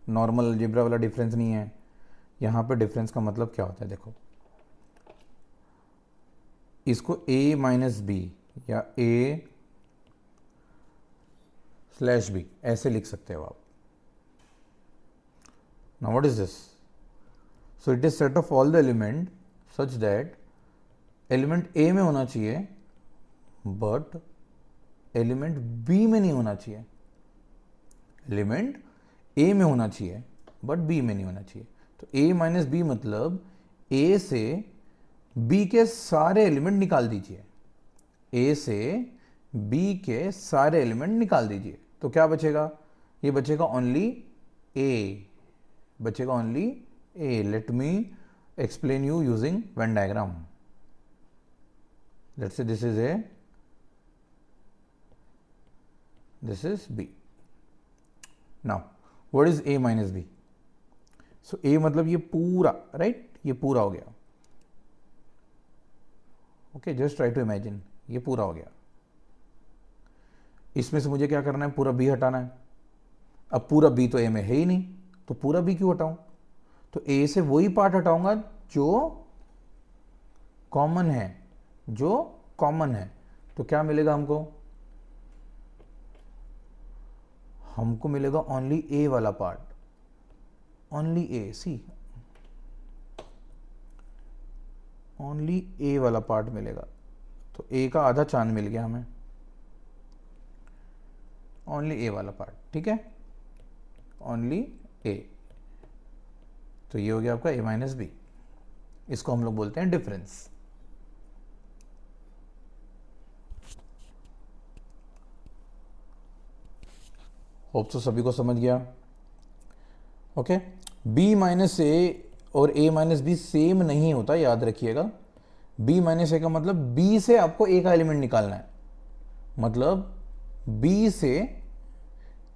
नॉर्मल अलजेब्रा वाला डिफरेंस नहीं है. यहां पे डिफरेंस का मतलब क्या होता है देखो, इसको a माइनस बी या a स्लैश बी ऐसे लिख सकते हो आप. Now what is this? So it is set of all the element such that element a में होना चाहिए बट एलिमेंट b में नहीं होना चाहिए. एलिमेंट a में होना चाहिए बट b में नहीं होना चाहिए. तो a माइनस बी मतलब a से b के सारे एलिमेंट निकाल दीजिए. a से b के सारे एलिमेंट निकाल दीजिए. तो क्या बचेगा? ये बचेगा ओनली a, बचेगा only a. Let me explain you using Venn diagram. Let's say this is a, this is b. Now what is a minus b? So a मतलब ये पूरा, राइट, ये पूरा हो गया. Okay, just try to imagine, ये पूरा हो गया. इसमें से मुझे क्या करना है? पूरा b हटाना है. अब पूरा b तो a में है ही नहीं, तो पूरा b क्यों हटाऊं? तो a से वही पार्ट हटाऊंगा जो कॉमन है, जो कॉमन है. तो क्या मिलेगा हमको? हमको मिलेगा ओनली ए वाला पार्ट, ओनली ए. सी, ओनली ए वाला पार्ट मिलेगा. तो ए का आधा चांद मिल गया हमें, ओनली ए वाला पार्ट. ठीक है, ओनली ए। तो ये हो गया आपका a माइनस बी। इसको हम लोग बोलते हैं डिफरेंस। होप तो सभी को समझ गया। ओके, b माइनस ए और a माइनस बी सेम नहीं होता, याद रखिएगा। b माइनस ए का मतलब b से आपको a का एलिमेंट निकालना है, मतलब b से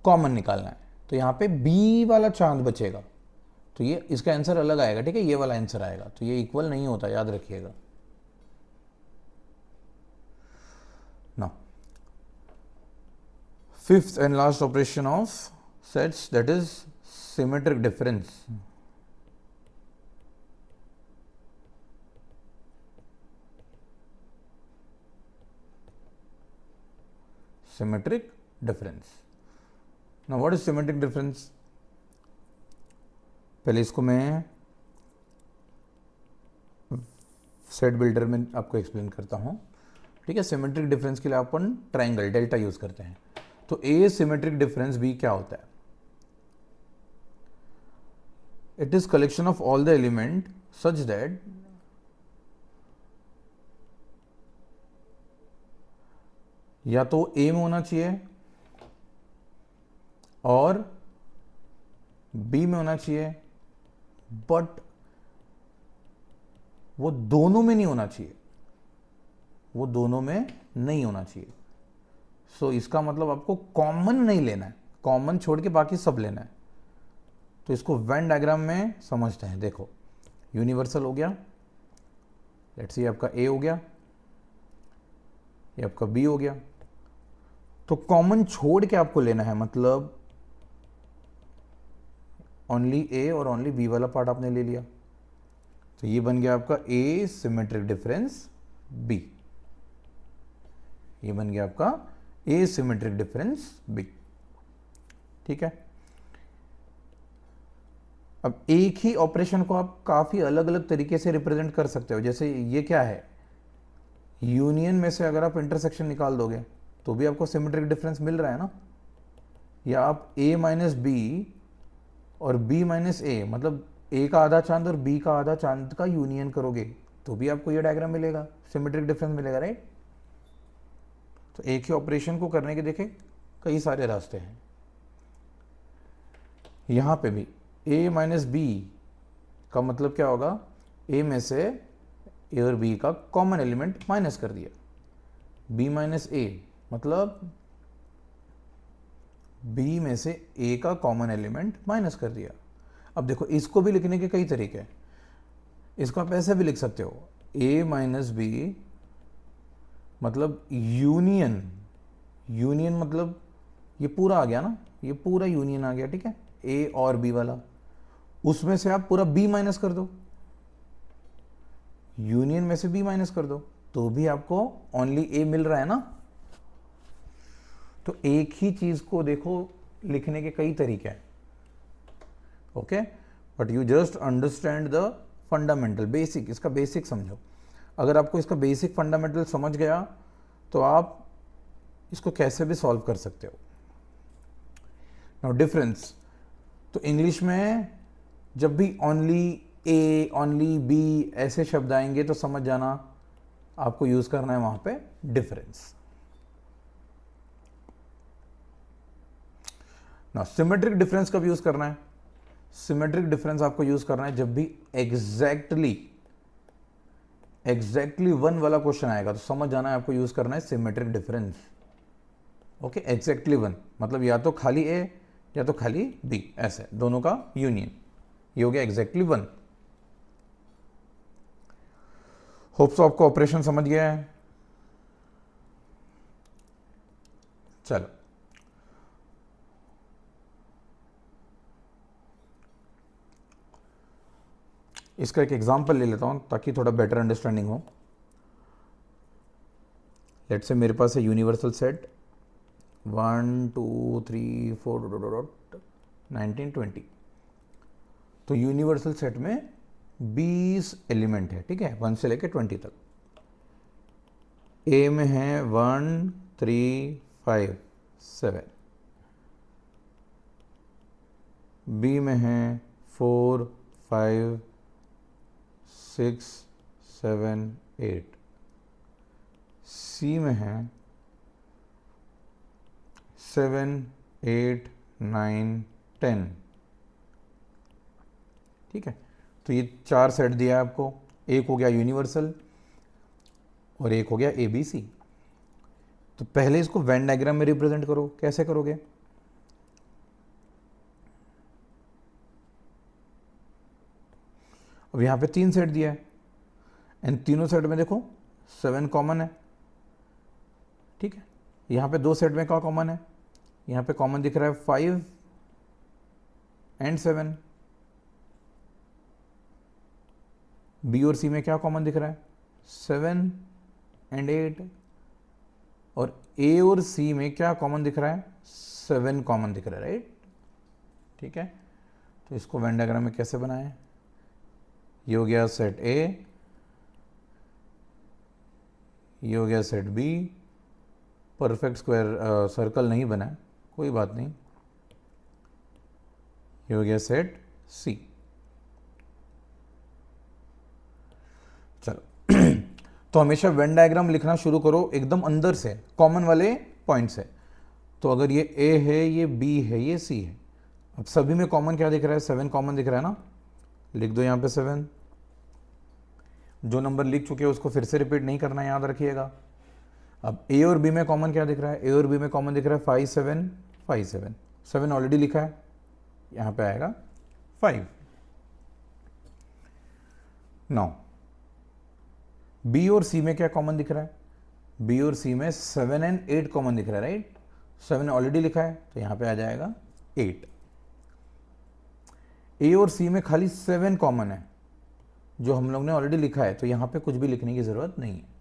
कॉमन निकालना है। तो यहां पे b वाला चांद बचेगा, तो ये इसका आंसर अलग आएगा, ठीक है, ये वाला आंसर आएगा। तो ये इक्वल नहीं होता, याद रखिएगा ना। Fifth and last operation of sets, that is symmetric difference. Symmetric difference. Now what is symmetric difference? पहले इसको मैं सेट बिल्डर में आपको एक्सप्लेन करता हूं, ठीक है। सिमेट्रिक डिफरेंस के लिए अपन ट्राइंगल डेल्टा यूज करते हैं। तो ए सिमेट्रिक डिफरेंस बी क्या होता है? It is collection of all the element such that या तो ए में होना चाहिए और बी में होना चाहिए, बट वो दोनों में नहीं होना चाहिए, वो दोनों में नहीं होना चाहिए। सो इसका मतलब आपको कॉमन नहीं लेना है, कॉमन छोड़ के बाकी सब लेना है। तो इसको वेन डायग्राम में समझते हैं। देखो, यूनिवर्सल हो गया, लेट्स सी आपका ए हो गया, ये आपका बी हो गया। तो कॉमन छोड़ के आपको लेना है, मतलब ओनली ए और ओनली बी वाला पार्ट आपने ले लिया। तो ये बन गया आपका ए सिमेट्रिक डिफरेंस बी, ये बन गया आपका ए सिमेट्रिक डिफरेंस बी, ठीक है। अब एक ही ऑपरेशन को आप काफी अलग अलग तरीके से रिप्रेजेंट कर सकते हो। जैसे ये क्या है, यूनियन में से अगर आप इंटरसेक्शन निकाल दोगे तो भी आपको सिमेट्रिक डिफरेंस मिल रहा है ना। या आप a माइनस बी और b माइनस ए, मतलब a का आधा चांद और b का आधा चांद का यूनियन करोगे तो भी आपको ये डायग्राम मिलेगा, सिमेट्रिक डिफरेंस मिलेगा, राइट। तो एक ही ऑपरेशन को करने के देखे कई सारे रास्ते हैं। यहां पे भी a माइनस बी का मतलब क्या होगा, a में से a और b का कॉमन एलिमेंट माइनस कर दिया। b माइनस ए मतलब b में से a का कॉमन एलिमेंट माइनस कर दिया। अब देखो, इसको भी लिखने के कई तरीके हैं। इसको आप ऐसे भी लिख सकते हो, a माइनस बी मतलब यूनियन, यूनियन मतलब ये पूरा आ गया ना, ये पूरा यूनियन आ गया, ठीक है, a और b वाला। उसमें से आप पूरा b माइनस कर दो, यूनियन में से b माइनस कर दो, तो भी आपको ओनली a मिल रहा है ना। तो एक ही चीज को देखो लिखने के कई तरीके हैं, okay, but you just understand the fundamental basic, इसका बेसिक समझो। अगर आपको इसका बेसिक फंडामेंटल समझ गया तो आप इसको कैसे भी सॉल्व कर सकते हो। नाउ डिफरेंस, तो इंग्लिश में जब भी ओनली ए ओनली बी ऐसे शब्द आएंगे तो समझ जाना आपको यूज करना है वहां पे डिफरेंस। ना सिमेट्रिक डिफरेंस कब यूज करना है? सिमेट्रिक डिफरेंस आपको यूज करना है जब भी एग्जैक्टली वन वाला क्वेश्चन आएगा, तो समझ जाना है आपको यूज करना है symmetric difference. Okay, exactly one मतलब या तो खाली ए या तो खाली बी, ऐसे दोनों का यूनियन, ये हो गया एग्जैक्टली वन। होप सो आपको ऑपरेशन समझ गया है। चलो, इसका एक एग्जांपल ले लेता हूं ताकि थोड़ा बेटर अंडरस्टैंडिंग हो। लेट्स से मेरे पास है यूनिवर्सल सेट 1 2 3 4 19 20। तो यूनिवर्सल सेट में 20 एलिमेंट है, ठीक है, 1 से लेके 20 तक। ए में है 1 3 5 7, बी में है 4 5 6 7 8, सी में है 7 8 9 10। ठीक है, तो ये 4 सेट दिया है आपको, एक हो गया यूनिवर्सल और एक हो गया ए बी सी। तो पहले इसको वेन डायग्राम में रिप्रेजेंट करो, कैसे करोगे? अब यहाँ पे 3 सेट दिया है एंड तीनों सेट में देखो 7 कॉमन है। ठीक है, यहाँ पे 2 सेट में क्या कॉमन है? यहाँ पे कॉमन दिख रहा है 5 एंड 7। बी और सी में क्या कॉमन दिख रहा है? 7 एंड 8। और ए और सी में क्या कॉमन दिख रहा है? 7 कॉमन दिख रहा है, राइट? ठीक है, तो इसको वेन डायग्राम में कैसे बनाएं? ये हो गया सेट ए, ये हो गया set B. Perfect square circle नहीं बना है, कोई बात नहीं। ये हो गया सेट सी। चलो तो हमेशा वेन डायग्राम लिखना शुरू करो एकदम अंदर से, कॉमन वाले पॉइंट से। तो अगर ये ए है, ये बी है, ये सी है, अब सभी में कॉमन क्या दिख रहा है? 7 कॉमन दिख रहा है ना, लिख दो यहाँ पे 7। जो नंबर लिख चुके हो उसको फिर से रिपीट नहीं करना, याद रखिएगा। अब ए और बी में कॉमन क्या दिख रहा है? ए और बी में कॉमन दिख रहा है 5 7 5 7। 7 ऑलरेडी लिखा है, यहाँ पे आएगा 5। नाउ बी और सी में क्या कॉमन दिख रहा है? बी और सी में 7 एंड 8 कॉमन दिख रहा है, राइट? 7 ऑलरेडी लिखा है तो यहाँ पे आ जाएगा 8। ए और सी में खाली 7 कॉमन है जो हम लोग ने ऑलरेडी लिखा है, तो यहाँ पे कुछ भी लिखने की ज़रूरत नहीं है।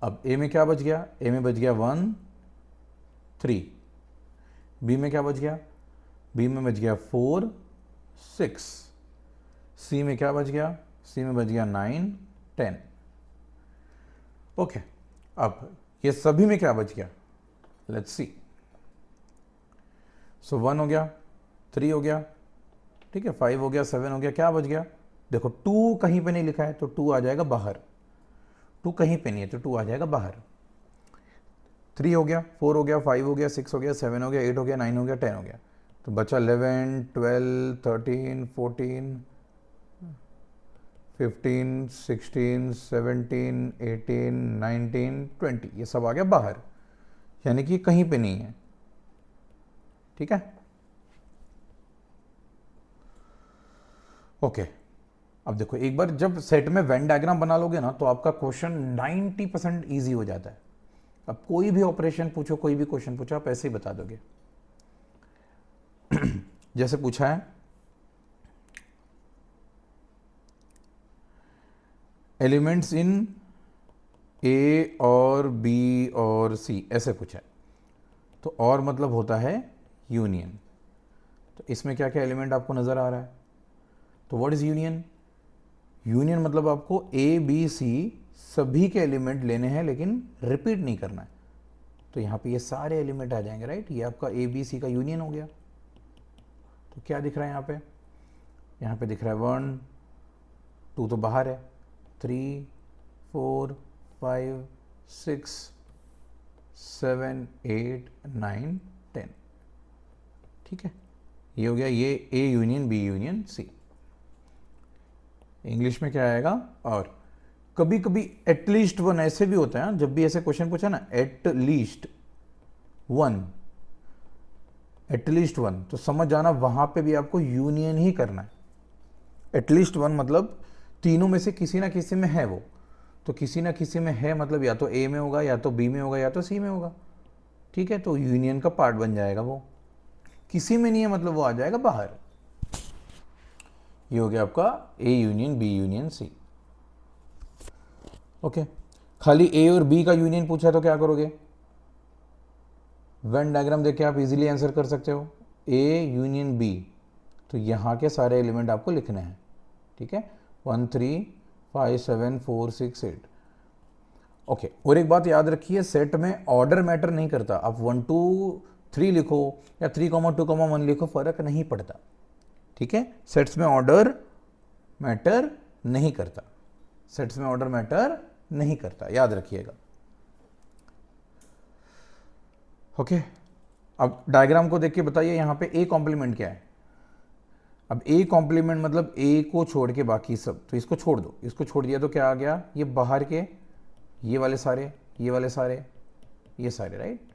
अब ए में क्या बच गया? ए में बच गया 1 3। बी में क्या बच गया? बी में बच गया 4 6। सी में क्या बच गया? सी में बच गया 9 10। ओके, अब ये सभी में क्या बच गया? Let's see. सो 1 हो गया, 3 हो गया, ठीक है, 5 हो गया, 7 हो गया, क्या बच गया? देखो 2 कहीं पे नहीं लिखा है तो 2 आ जाएगा बाहर। 2 कहीं पे नहीं है तो 2 आ जाएगा बाहर। 3 हो गया, 4 हो गया, 5 हो गया, 6 हो गया, 7 हो गया, 8 हो गया, 9 हो गया, 10 हो गया। तो बचा 11 12 13 14 15 16 17 18 19 20, ये सब आ गया बाहर, यानी कि कहीं पे नहीं है। ठीक है, ओके। अब देखो एक बार जब सेट में वेन डायग्राम बना लोगे ना तो आपका क्वेश्चन 90% ईजी हो जाता है। अब कोई भी ऑपरेशन पूछो, कोई भी क्वेश्चन पूछो, आप ऐसे ही बता दोगे। जैसे पूछा है एलिमेंट्स इन ए और बी और सी, ऐसे पूछा है। तो और मतलब होता है यूनियन। तो इसमें क्या क्या एलिमेंट आपको नजर आ रहा है? तो व्हाट इज यूनियन? यूनियन मतलब आपको ए बी सी सभी के एलिमेंट लेने हैं लेकिन रिपीट नहीं करना है। तो यहाँ पे ये सारे एलिमेंट आ जाएंगे, राइट? ये आपका ए बी सी का यूनियन हो गया। तो क्या दिख रहा है यहाँ पे? यहाँ पे दिख रहा है 1 2 तो बाहर है, 3 4 5 6 7 8 9 10। ठीक है, ये हो गया ये A union B union C. English में क्या आएगा? और कभी कभी एटलीस्ट 1 ऐसे भी होता है। जब भी ऐसे क्वेश्चन पूछा ना, एटलीस्ट 1, एटलीस्ट 1, तो समझ जाना वहां पे भी आपको यूनियन ही करना है। एटलीस्ट 1 मतलब तीनों में से किसी ना किसी में है वो, तो किसी ना किसी में है मतलब या तो ए में होगा, या तो बी में होगा, या तो सी में होगा। ठीक है, तो यूनियन का पार्ट बन जाएगा वो। किसी में नहीं है मतलब वो आ जाएगा बाहर। ये हो गया आपका A union B union C. Okay, खाली ए और बी का यूनियन पूछा तो क्या करोगे? वेन डायग्राम देख के आप इजीली आंसर कर सकते हो। ए यूनियन बी, तो यहाँ के सारे एलिमेंट आपको लिखने हैं। ठीक है, 1 3 5 7 4 6 8। ओके, और एक बात याद रखिए, सेट में ऑर्डर मैटर नहीं करता। आप 1 2 3 लिखो या 3,2,1 लिखो, फर्क नहीं पड़ता, ठीक है। सेट्स में ऑर्डर मैटर नहीं करता, सेट्स में ऑर्डर मैटर नहीं करता, याद रखिएगा। ओके, अब डायग्राम को देख के बताइए यहां पे ए कॉम्प्लीमेंट क्या है। अब ए कॉम्प्लीमेंट मतलब ए को छोड़ के बाकी सब, तो इसको छोड़ दो, इसको छोड़ दिया तो क्या आ गया, ये बाहर के ये वाले सारे, ये वाले सारे, ये सारे, राइट।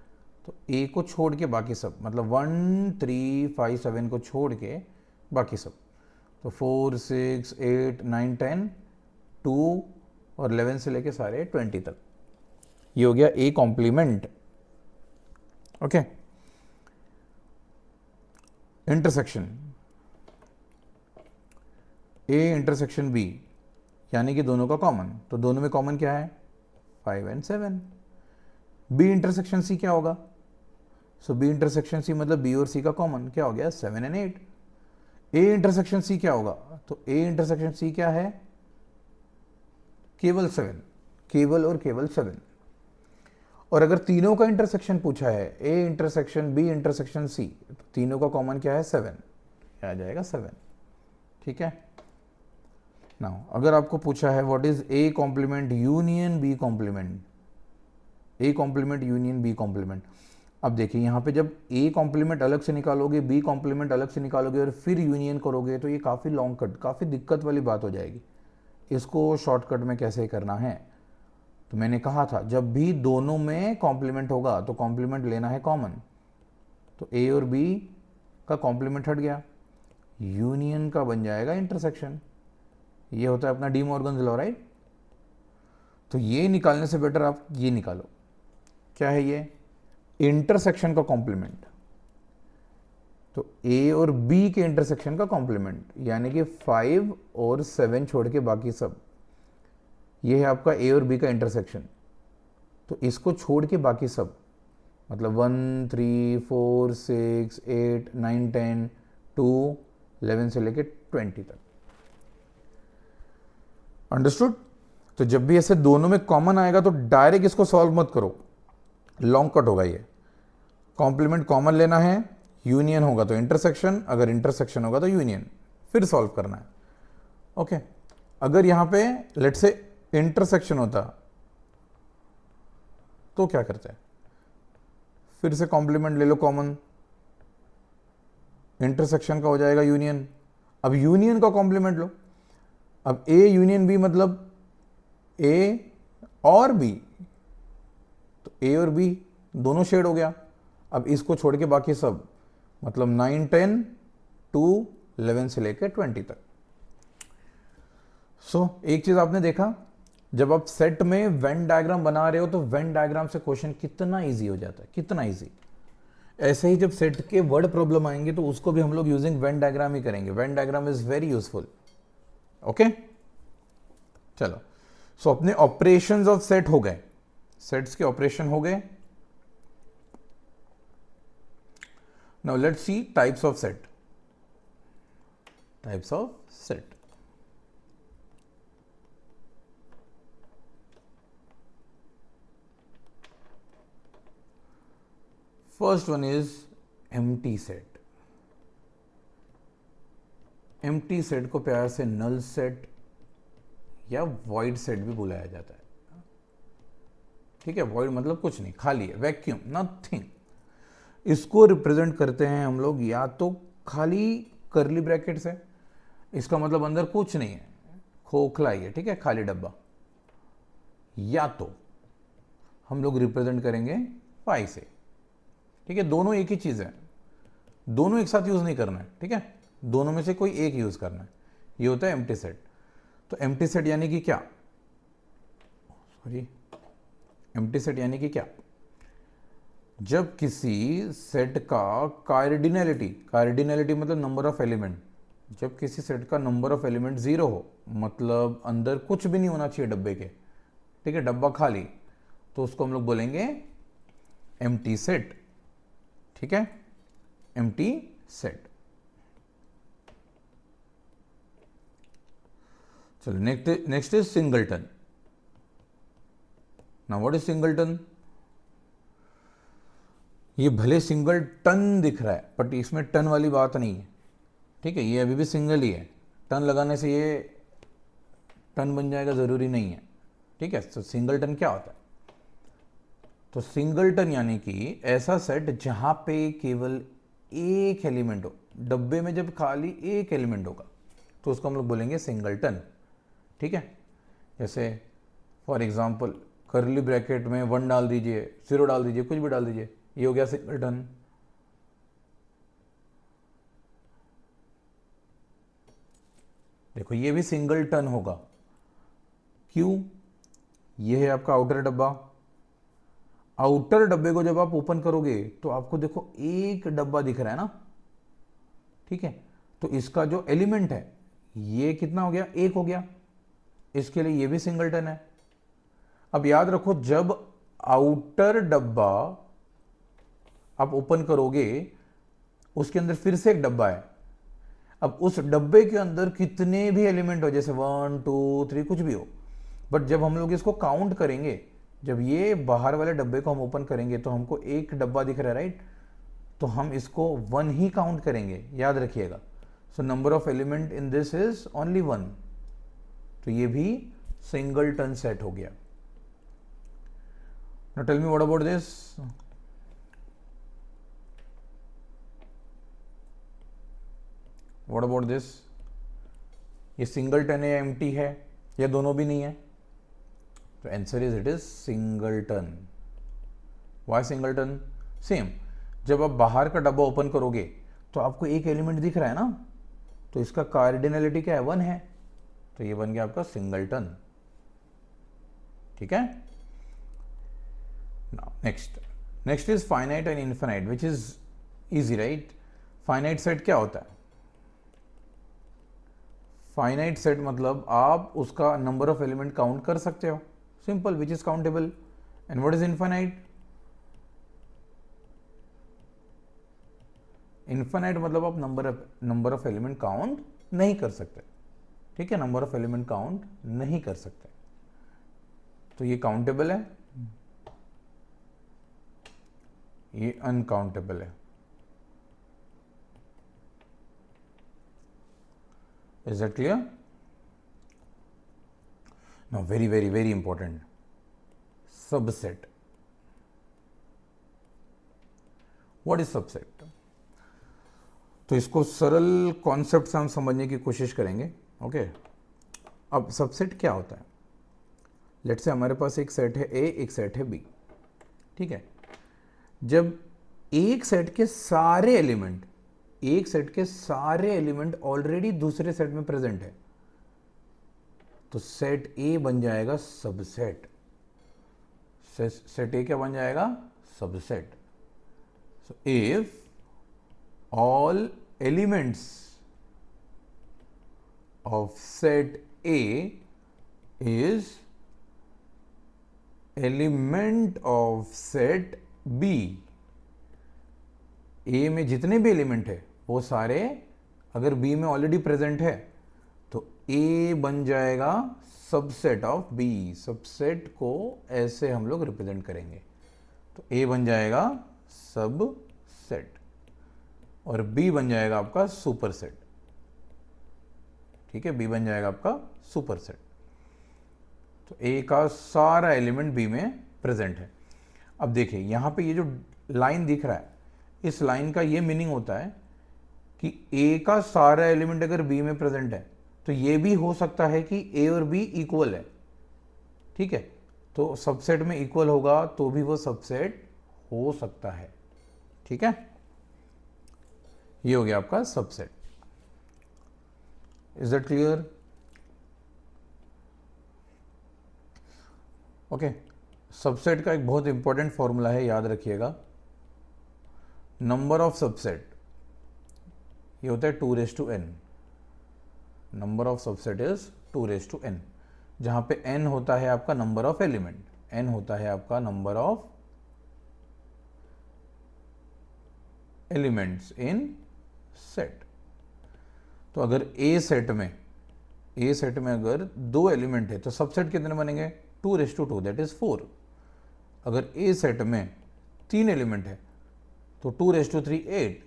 तो ए को छोड़ के बाकी सब, मतलब 1 3 5 7 को छोड़ के बाकी सब, तो 4 6 8 9 10 2 और 11 से लेके सारे 20 तक, ये हो गया A complement. Okay, intersection, A intersection B, यानी कि दोनों का कॉमन, तो दोनों में कॉमन क्या है, 5 और 7। बी इंटरसेक्शन सी क्या होगा, सो बी इंटरसेक्शन सी मतलब बी और सी का कॉमन क्या हो गया, 7 और 8। ए इंटरसेक्शन सी क्या होगा, तो ए इंटरसेक्शन सी क्या है, केवल 7, केवल और केवल 7। और अगर तीनों का इंटरसेक्शन पूछा है, A intersection B intersection C, तो तीनों का कॉमन क्या है, 7, आ जाएगा 7, ठीक है। नाउ अगर आपको पूछा है what is A complement union B complement, A complement union B complement, अब देखिए यहाँ पे जब ए कॉम्प्लीमेंट अलग से निकालोगे, बी कॉम्प्लीमेंट अलग से निकालोगे और फिर यूनियन करोगे, तो ये काफ़ी लॉन्ग कट, काफ़ी दिक्कत वाली बात हो जाएगी। इसको शॉर्टकट में कैसे करना है, तो मैंने कहा था जब भी दोनों में कॉम्प्लीमेंट होगा तो कॉम्प्लीमेंट लेना है कॉमन, तो ए और बी का कॉम्प्लीमेंट हट गया, यूनियन का बन जाएगा इंटरसेक्शन, ये होता है अपना डी मॉर्गन्स लॉ, राइट। तो ये निकालने से बेटर आप ये निकालो, क्या है ये, इंटरसेक्शन का कॉम्प्लीमेंट, तो ए और बी के इंटरसेक्शन का कॉम्प्लीमेंट, यानी कि 5 और 7 छोड़ के बाकी सब, ये है आपका ए और बी का इंटरसेक्शन। तो इसको छोड़ के बाकी सब, मतलब 1 3 4 6 8 9 10 2 11 से लेके 20 तक, अंडरस्टूड। तो जब भी ऐसे दोनों में कॉमन आएगा तो डायरेक्ट इसको सॉल्व मत करो, लॉन्ग कट होगा ये, कॉम्प्लीमेंट कॉमन लेना है, यूनियन होगा तो इंटरसेक्शन, अगर इंटरसेक्शन होगा तो यूनियन, फिर सॉल्व करना है। ओके, अगर यहां पे लेट से इंटरसेक्शन होता तो क्या करते हैं, फिर से कॉम्प्लीमेंट ले लो कॉमन, इंटरसेक्शन का हो जाएगा यूनियन, अब यूनियन का कॉम्प्लीमेंट लो, अब ए यूनियन बी मतलब ए और बी, तो ए और बी दोनों शेड हो गया, अब इसको छोड़ के बाकी सब, मतलब 9 10 2 11 से लेकर 20 तक। सो एक चीज आपने देखा, जब आप सेट में वेन डायग्राम बना रहे हो तो वेन डायग्राम से क्वेश्चन कितना इजी हो जाता है, कितना इजी। ऐसे ही जब सेट के वर्ड प्रॉब्लम आएंगे तो उसको भी हम लोग यूजिंग वेन डायग्राम ही करेंगे, Venn diagram is very useful. Okay, चलो, सो अपने ऑपरेशंस ऑफ सेट हो गए, सेट्स के ऑपरेशन हो गए। Now let's see types of set, types of set. First one is empty set. Empty set को प्यार से नल सेट या वॉइड सेट भी बुलाया जाता है, ठीक है। वॉइड मतलब कुछ नहीं, खाली है, वैक्यूम, नथिंग। इसको रिप्रेजेंट करते हैं हम लोग या तो खाली करली ब्रैकेट से, इसका मतलब अंदर कुछ नहीं है, खोखला ही है, ठीक है, खाली डब्बा, या तो हम लोग रिप्रेजेंट करेंगे पाई से, ठीक है। दोनों एक ही चीज है, दोनों एक साथ यूज नहीं करना है, ठीक है, दोनों में से कोई एक यूज करना है, ये होता है एम्प्टी सेट। तो एम्प्टी सेट यानी कि क्या, सॉरी, एम्प्टी सेट यानी कि क्या, जब किसी सेट का कार्डिनैलिटी, कार्डिनैलिटी मतलब नंबर ऑफ एलिमेंट, जब किसी सेट का नंबर ऑफ एलिमेंट 0 हो, मतलब अंदर कुछ भी नहीं होना चाहिए डब्बे के, ठीक है, डब्बा खाली, तो उसको हम लोग बोलेंगे एम्प्टी सेट, ठीक है, एम्प्टी सेट। चलो next is singleton. Now what is singleton, ये भले सिंगल टन दिख रहा है बट इसमें टन वाली बात नहीं है, ठीक है, ये अभी भी सिंगल ही है। टन लगाने से ये टन बन जाएगा ज़रूरी नहीं है, ठीक है। तो सिंगल टन क्या होता है? तो सिंगल टन यानी कि ऐसा सेट जहाँ पे केवल एक एलिमेंट हो, डब्बे में जब खाली एक एलिमेंट होगा तो उसको हम लोग बोलेंगे सिंगल टन, ठीक है। जैसे फॉर एग्जांपल कर्ली ब्रैकेट में 1 डाल दीजिए, 0 डाल दीजिए, कुछ भी डाल दीजिए, ये हो गया सिंगल टन। देखो ये भी सिंगल टन होगा, क्यों? ये है आपका आउटर डब्बा। आउटर डब्बे को जब आप ओपन करोगे तो आपको देखो एक डब्बा दिख रहा है ना, ठीक है। तो इसका जो एलिमेंट है ये कितना हो गया? एक हो गया। इसके लिए ये भी सिंगल टन है। अब याद रखो जब आउटर डब्बा आप ओपन करोगे उसके अंदर फिर से एक डब्बा है। अब उस डब्बे के अंदर कितने भी एलिमेंट हो, जैसे 1 2 3 कुछ भी हो, बट जब हम लोग इसको काउंट करेंगे, जब ये बाहर वाले डब्बे को हम ओपन करेंगे तो हमको एक डब्बा दिख रहा है, राइट? तो हम इसको 1 ही काउंट करेंगे, याद रखिएगा। So number of element in this is only 1। तो ये भी सिंगल टन सेट हो गया। Now tell me what about this? What about this? ये सिंगल टन है या एम्प्टी है या दोनों भी नहीं है? तो answer is it is singleton. Why singleton? Same, जब आप बाहर का डब्बा ओपन करोगे तो आपको एक एलिमेंट दिख रहा है ना, तो इसका कार्डिनलिटी क्या है? 1 है। तो ये बन गया आपका सिंगल टन, ठीक है। Now next is finite and infinite, which is easy, right? Finite set क्या होता है? फाइनाइट सेट मतलब आप उसका नंबर ऑफ एलिमेंट काउंट कर सकते हो, simple, which is countable. And what is infinite? Infinite मतलब आप नंबर ऑफ एलिमेंट काउंट नहीं कर सकते, ठीक है, नंबर ऑफ एलिमेंट काउंट नहीं कर सकते। तो ये काउंटेबल है, ये अनकाउंटेबल है। Is that clear? Now very very very important, subset. What is subset? तो इसको सरल कॉन्सेप्ट से हम समझने की कोशिश करेंगे, ओके। अब सबसेट क्या होता है? लेट्स से हमारे पास एक सेट है ए, एक सेट है बी, ठीक है। जब एक सेट के सारे एलिमेंट ऑलरेडी दूसरे सेट में प्रेजेंट है तो सेट ए बन जाएगा सबसेट। सेट ए क्या बन जाएगा? Subset. So if all elements of set A is element of set B, A में जितने भी एलिमेंट है वो सारे अगर B में ऑलरेडी प्रेजेंट है तो A बन जाएगा सबसेट ऑफ B। सबसेट को ऐसे हम लोग रिप्रेजेंट करेंगे, तो A बन जाएगा सबसेट और B बन जाएगा आपका सुपर सेट, ठीक है, B बन जाएगा आपका सुपर सेट। तो A का सारा एलिमेंट B में प्रेजेंट है। अब देखिए यहां पे ये जो लाइन दिख रहा है, इस लाइन का ये मीनिंग होता है कि A का सारा एलिमेंट अगर B में प्रेजेंट है तो ये भी हो सकता है कि A और B इक्वल है, ठीक है। तो सबसेट में इक्वल होगा तो भी वो सबसेट हो सकता है, ठीक है। ये हो गया आपका subset. Is that clear? Okay, subset का एक बहुत इंपॉर्टेंट फॉर्मूला है, याद रखिएगा। नंबर ऑफ सबसेट ये होता है 2n। Number of subset is 2n, जहां पे n होता है आपका नंबर ऑफ एलिमेंट, n होता है आपका number of elements in set. तो अगर ए सेट में अगर 2 एलिमेंट है तो सबसेट कितने बनेंगे? 2/2, दैट इज 4। अगर ए सेट में 3 एलिमेंट है तो 2⁻3 8,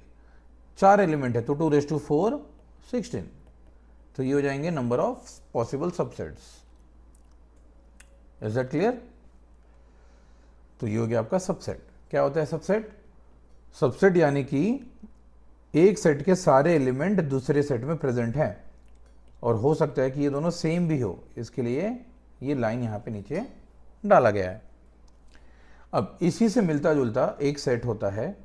4 एलिमेंट है तो 2⁻4 16। तो ये हो जाएंगे number of possible subsets. Is that clear? तो ये हो गया आपका सबसेट। क्या होता है सबसेट? सबसेट यानी कि एक सेट के सारे एलिमेंट दूसरे सेट में प्रेजेंट हैं, और हो सकता है कि ये दोनों सेम भी हो, इसके लिए ये लाइन यहां पे नीचे डाला गया है। अब इसी से मिलता जुलता एक सेट होता है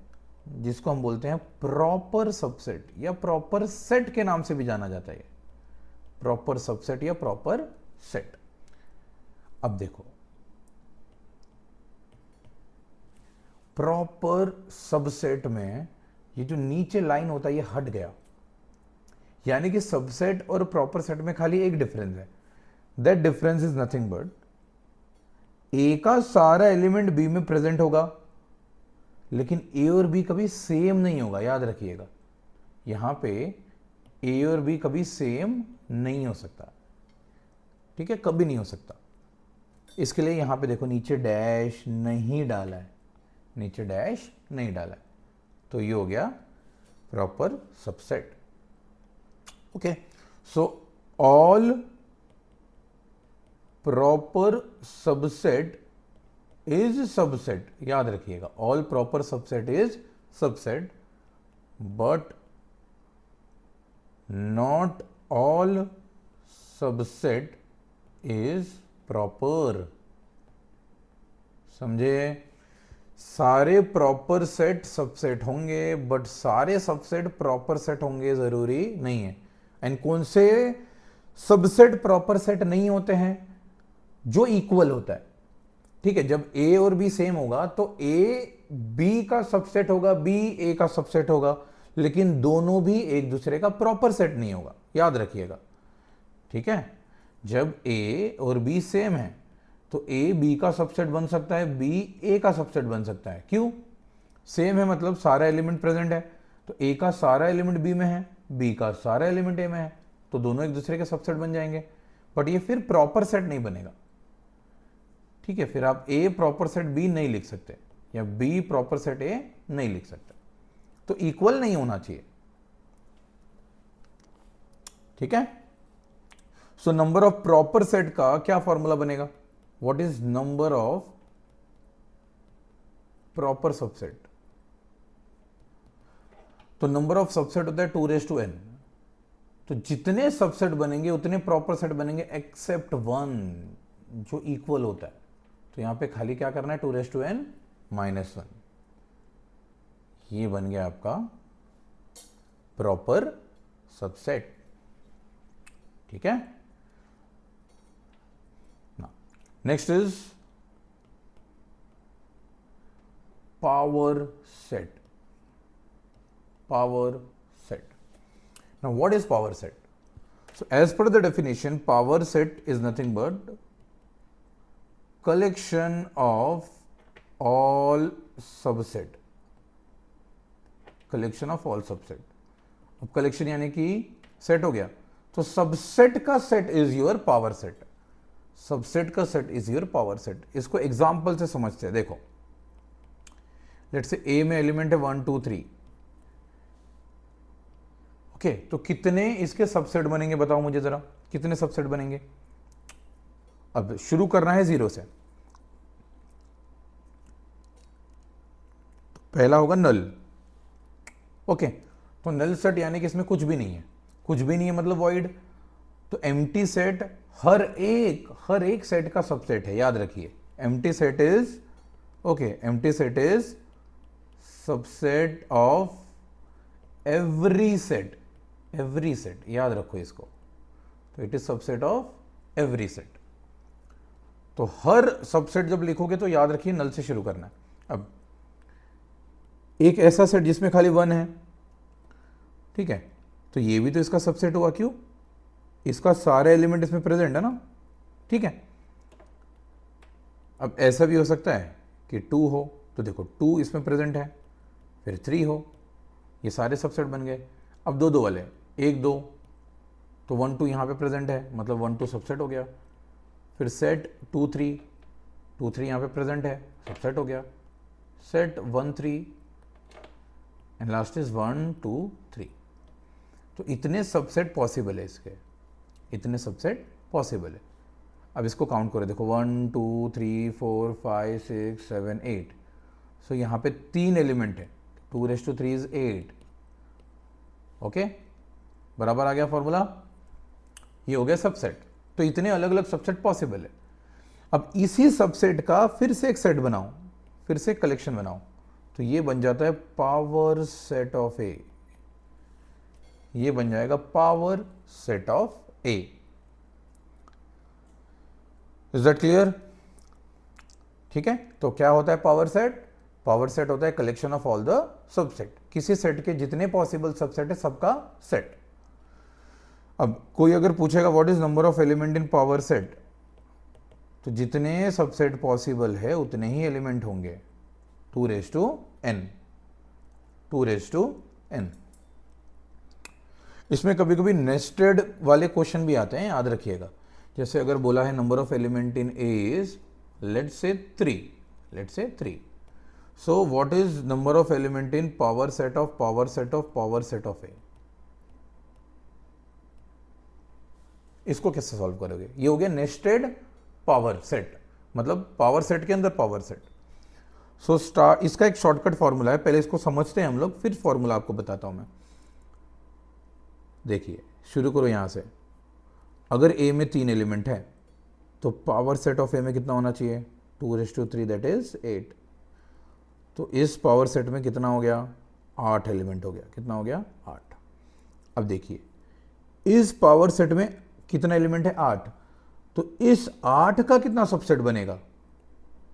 जिसको हम बोलते हैं प्रॉपर सबसेट, या प्रॉपर सेट के नाम से भी जाना जाता है। प्रॉपर सबसेट या प्रॉपर सेट। अब देखो, प्रॉपर सबसेट में ये जो नीचे लाइन होता है ये हट गया, यानी कि सबसेट और प्रॉपर सेट में खाली एक डिफरेंस है। That difference is nothing but A का सारा एलिमेंट बी में प्रेजेंट होगा, लेकिन ए और बी कभी सेम नहीं होगा। याद रखिएगा, यहां पे ए और बी कभी सेम नहीं हो सकता। ठीक है, कभी नहीं हो सकता। इसके लिए यहां पे देखो नीचे डैश नहीं डाला है, नीचे डैश नहीं डाला है, तो ये हो गया proper subset. Okay, so all proper subset is subset. याद रखिएगा, all proper subset is subset, but not all subset is proper. समझे? सारे प्रॉपर सेट सबसेट होंगे, बट सारे सबसेट प्रॉपर सेट होंगे जरूरी नहीं है। एंड कौन से सबसेट प्रॉपर सेट नहीं होते हैं? जो इक्वल होता है। ठीक है, जब ए और बी सेम होगा तो ए बी का सबसेट होगा, बी ए का सबसेट होगा, लेकिन दोनों भी एक दूसरे का प्रॉपर सेट नहीं होगा। याद रखिएगा, ठीक है। जब ए और बी सेम है तो ए बी का सबसेट बन सकता है, बी ए का सबसेट बन सकता है। क्यों? सेम है मतलब सारा एलिमेंट प्रेजेंट है, तो ए का सारा एलिमेंट बी में है, बी का सारा एलिमेंट ए में है, तो दोनों एक दूसरे के सबसेट बन जाएंगे। बट ये फिर प्रॉपर सेट नहीं बनेगा। ठीक है, फिर आप ए प्रॉपर सेट बी नहीं लिख सकते, या बी प्रॉपर सेट ए नहीं लिख सकते। तो इक्वल नहीं होना चाहिए। ठीक है, सो नंबर ऑफ प्रॉपर सेट का क्या फॉर्मूला बनेगा? What is number of proper subset? तो नंबर ऑफ सबसेट होता है 2⁻n। तो जितने सबसेट बनेंगे उतने प्रॉपर सेट बनेंगे एक्सेप्ट वन जो इक्वल होता है। तो यहां पे खाली क्या करना है? 2⁻n-1। ये बन गया आपका प्रॉपर सबसेट। ठीक है, next is power set. Power set. Now what is power set? So as per the definition, power set is nothing but collection of all subset. Collection of all subset. अब collection यानी कि set हो गया, तो subset का set is your power set. Subset का set is your power set. इसको एग्जाम्पल से समझते हैं। देखो, लेट्स से A में एलिमेंट है 1 2 3। तो कितने इसके सबसेट बनेंगे बताओ मुझे जरा, कितने सबसेट बनेंगे? अब शुरू करना है 0 से। पहला होगा नल। ओके, तो नल सेट यानी कि इसमें कुछ भी नहीं है। कुछ भी नहीं है मतलब वॉइड। तो एम्प्टी सेट हर एक सेट का सबसेट है। याद रखिए, empty set is empty set is subset of every set. Every set, याद रखो इसको। तो it is subset of every set. तो हर सबसेट जब लिखोगे तो याद रखिए नल से शुरू करना है। अब एक ऐसा सेट जिसमें खाली 1 है, ठीक है, तो ये भी तो इसका सबसेट हुआ। क्यों? इसका सारे एलिमेंट इसमें प्रेजेंट है ना। ठीक है, अब ऐसा भी हो सकता है कि 2 हो, तो देखो 2 इसमें प्रेजेंट है, फिर 3 हो, ये सारे सबसेट बन गए। अब 2 2 वाले, 1 2, तो 1 2 यहाँ पे प्रेजेंट है, मतलब 1 2 सबसेट हो गया। फिर सेट 2 3, 2 3 यहाँ पे प्रेजेंट है, सबसेट हो गया। Set 1 3, and last is 1 2 3। तो इतने सबसेट पॉसिबल है इसके, इतने सबसेट पॉसिबल है। अब इसको काउंट करो, देखो 1 2 3 4 5 6 7 8। सो यहाँ पे 3 एलिमेंट है, 2⁻³ इज 8। ओके, बराबर आ गया फॉर्मूला। ये हो गया सबसेट। तो इतने अलग अलग सबसेट पॉसिबल है। अब इसी सबसेट का फिर से एक सेट बनाओ, फिर से कलेक्शन बनाओ, तो ये बन जाता है पावर सेट ऑफ ए। ये बन जाएगा power set of A. Is that clear? ठीक है, तो क्या होता है पावर सेट? पावर सेट होता है collection of all the subset. किसी सेट के जितने पॉसिबल सबसेट है सबका सेट। अब कोई अगर पूछेगा what is number of element in power set, तो जितने सबसेट पॉसिबल है उतने ही एलिमेंट होंगे, 2⁻n, 2⁻n। इसमें कभी कभी नेस्टेड वाले क्वेश्चन भी आते हैं, याद रखिएगा। जैसे अगर बोला है number of element in A is let's say 3, so what is number of element in power set of power set of power set of A? इसको कैसे सॉल्व करोगे? ये हो गया नेस्टेड पावर सेट, मतलब पावर सेट के अंदर पावर सेट। सो इसका एक शॉर्टकट फॉर्मूला है, पहले इसको समझते हैं हम लोग, फिर फॉर्मूला आपको बताता हूं मैं। देखिए, शुरू करो यहां से। अगर ए में 3 एलिमेंट है तो पावर सेट ऑफ ए में कितना होना चाहिए? 2⁻³ दैट इज 8। तो इस पावर सेट में कितना हो गया? 8 एलिमेंट हो गया। कितना हो गया? 8। अब देखिए, इस पावर सेट में कितना एलिमेंट है? 8। तो इस 8 का कितना सबसेट बनेगा?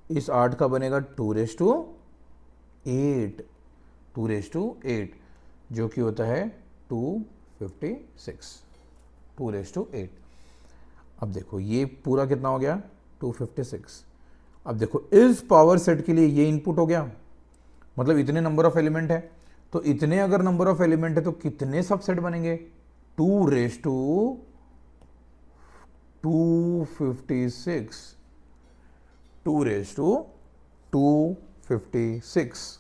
इस 8 का बनेगा 2⁻8, 2⁻8 जो कि होता है 256, 2⁻8। अब देखो ये पूरा कितना हो गया? 256। अब देखो इस पावर सेट के लिए ये इनपुट हो गया, मतलब इतने नंबर ऑफ एलिमेंट है। तो इतने अगर नंबर ऑफ एलिमेंट है तो कितने सबसेट बनेंगे? 2⁻256, 2⁻256।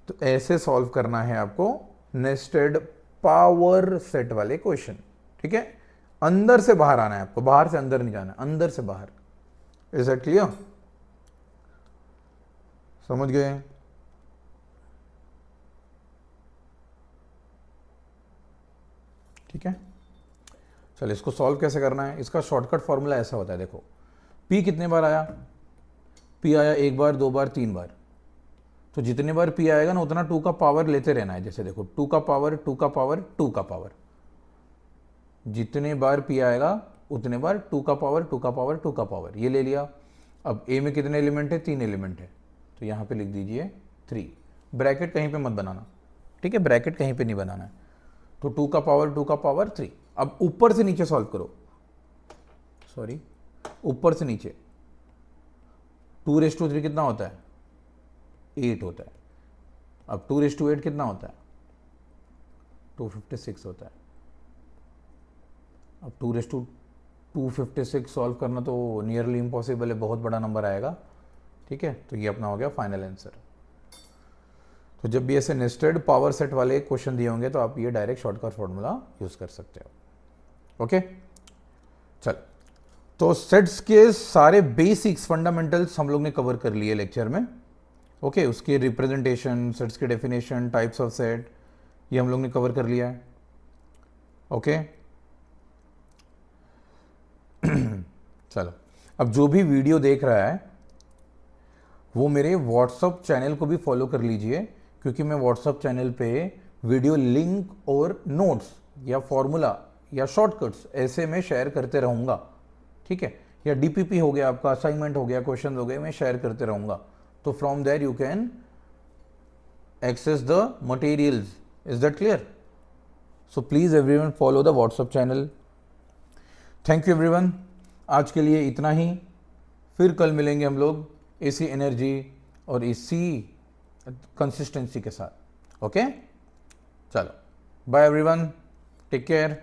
तो ऐसे सॉल्व करना है आपको नेस्टेड पावर सेट वाले क्वेश्चन। ठीक है, अंदर से बाहर आना है आपको, बाहर से अंदर नहीं जाना, अंदर से बाहर। Is that clear? समझ गए? ठीक है, चलो इसको सॉल्व कैसे करना है? इसका शॉर्टकट फॉर्मूला ऐसा होता है, देखो P कितने बार आया? P आया 1 बार, 2 बार, 3 बार। तो जितने बार P आएगा ना उतना 2 का पावर लेते रहना है। जैसे देखो 2 का पावर, 2 का पावर, 2 का पावर, जितने बार P आएगा उतने बार 2 का पावर, 2 का पावर, 2 का पावर, ये ले लिया। अब A में कितने एलिमेंट है? 3 एलिमेंट है, तो यहाँ पे लिख दीजिए 3। ब्रैकेट कहीं पे मत बनाना, ठीक है, ब्रैकेट कहीं पे नहीं बनाना है। तो 2 का पावर, 2 का पावर 3। अब ऊपर से नीचे सॉल्व करो, सॉरी ऊपर से नीचे। 2⁻3 कितना होता है? 8 होता है। अब 2⁻8 कितना होता है? 256 होता है। अब 2⁻256 सॉल्व करना तो नियरली इम्पॉसिबल है, बहुत बड़ा नंबर आएगा। ठीक है, तो ये अपना हो गया फाइनल आंसर। तो जब भी ऐसे नेस्टेड पावर सेट वाले क्वेश्चन दिए होंगे तो आप ये डायरेक्ट शॉर्टकट फॉर्मूला यूज कर सकते हो। ओके, चल, तो सेट्स के सारे बेसिक्स, फंडामेंटल्स हम लोग ने कवर कर लिए लेक्चर में। ओके, उसके रिप्रेजेंटेशन, सेट्स के डेफिनेशन, टाइप्स ऑफ सेट, ये हम लोग ने कवर कर लिया है। ओके, चलो, अब जो भी वीडियो देख रहा है वो मेरे व्हाट्सअप चैनल को भी फॉलो कर लीजिए, क्योंकि मैं व्हाट्सअप चैनल पे वीडियो लिंक और नोट्स या फॉर्मूला या शॉर्टकट्स ऐसे में शेयर करते रहूँगा। ठीक है, या डीपीपी हो गया, आपका असाइनमेंट हो गया, क्वेश्चन हो गए, मैं शेयर करते रहूँगा। तो from there you can access the materials. Is that clear? So please everyone follow the WhatsApp channel. Thank you everyone, आज के लिए इतना ही। फिर कल मिलेंगे हम लोग इसी एनर्जी और इसी कंसिस्टेंसी के साथ। ओके, चलो, बाय एवरीवन, टेक केयर।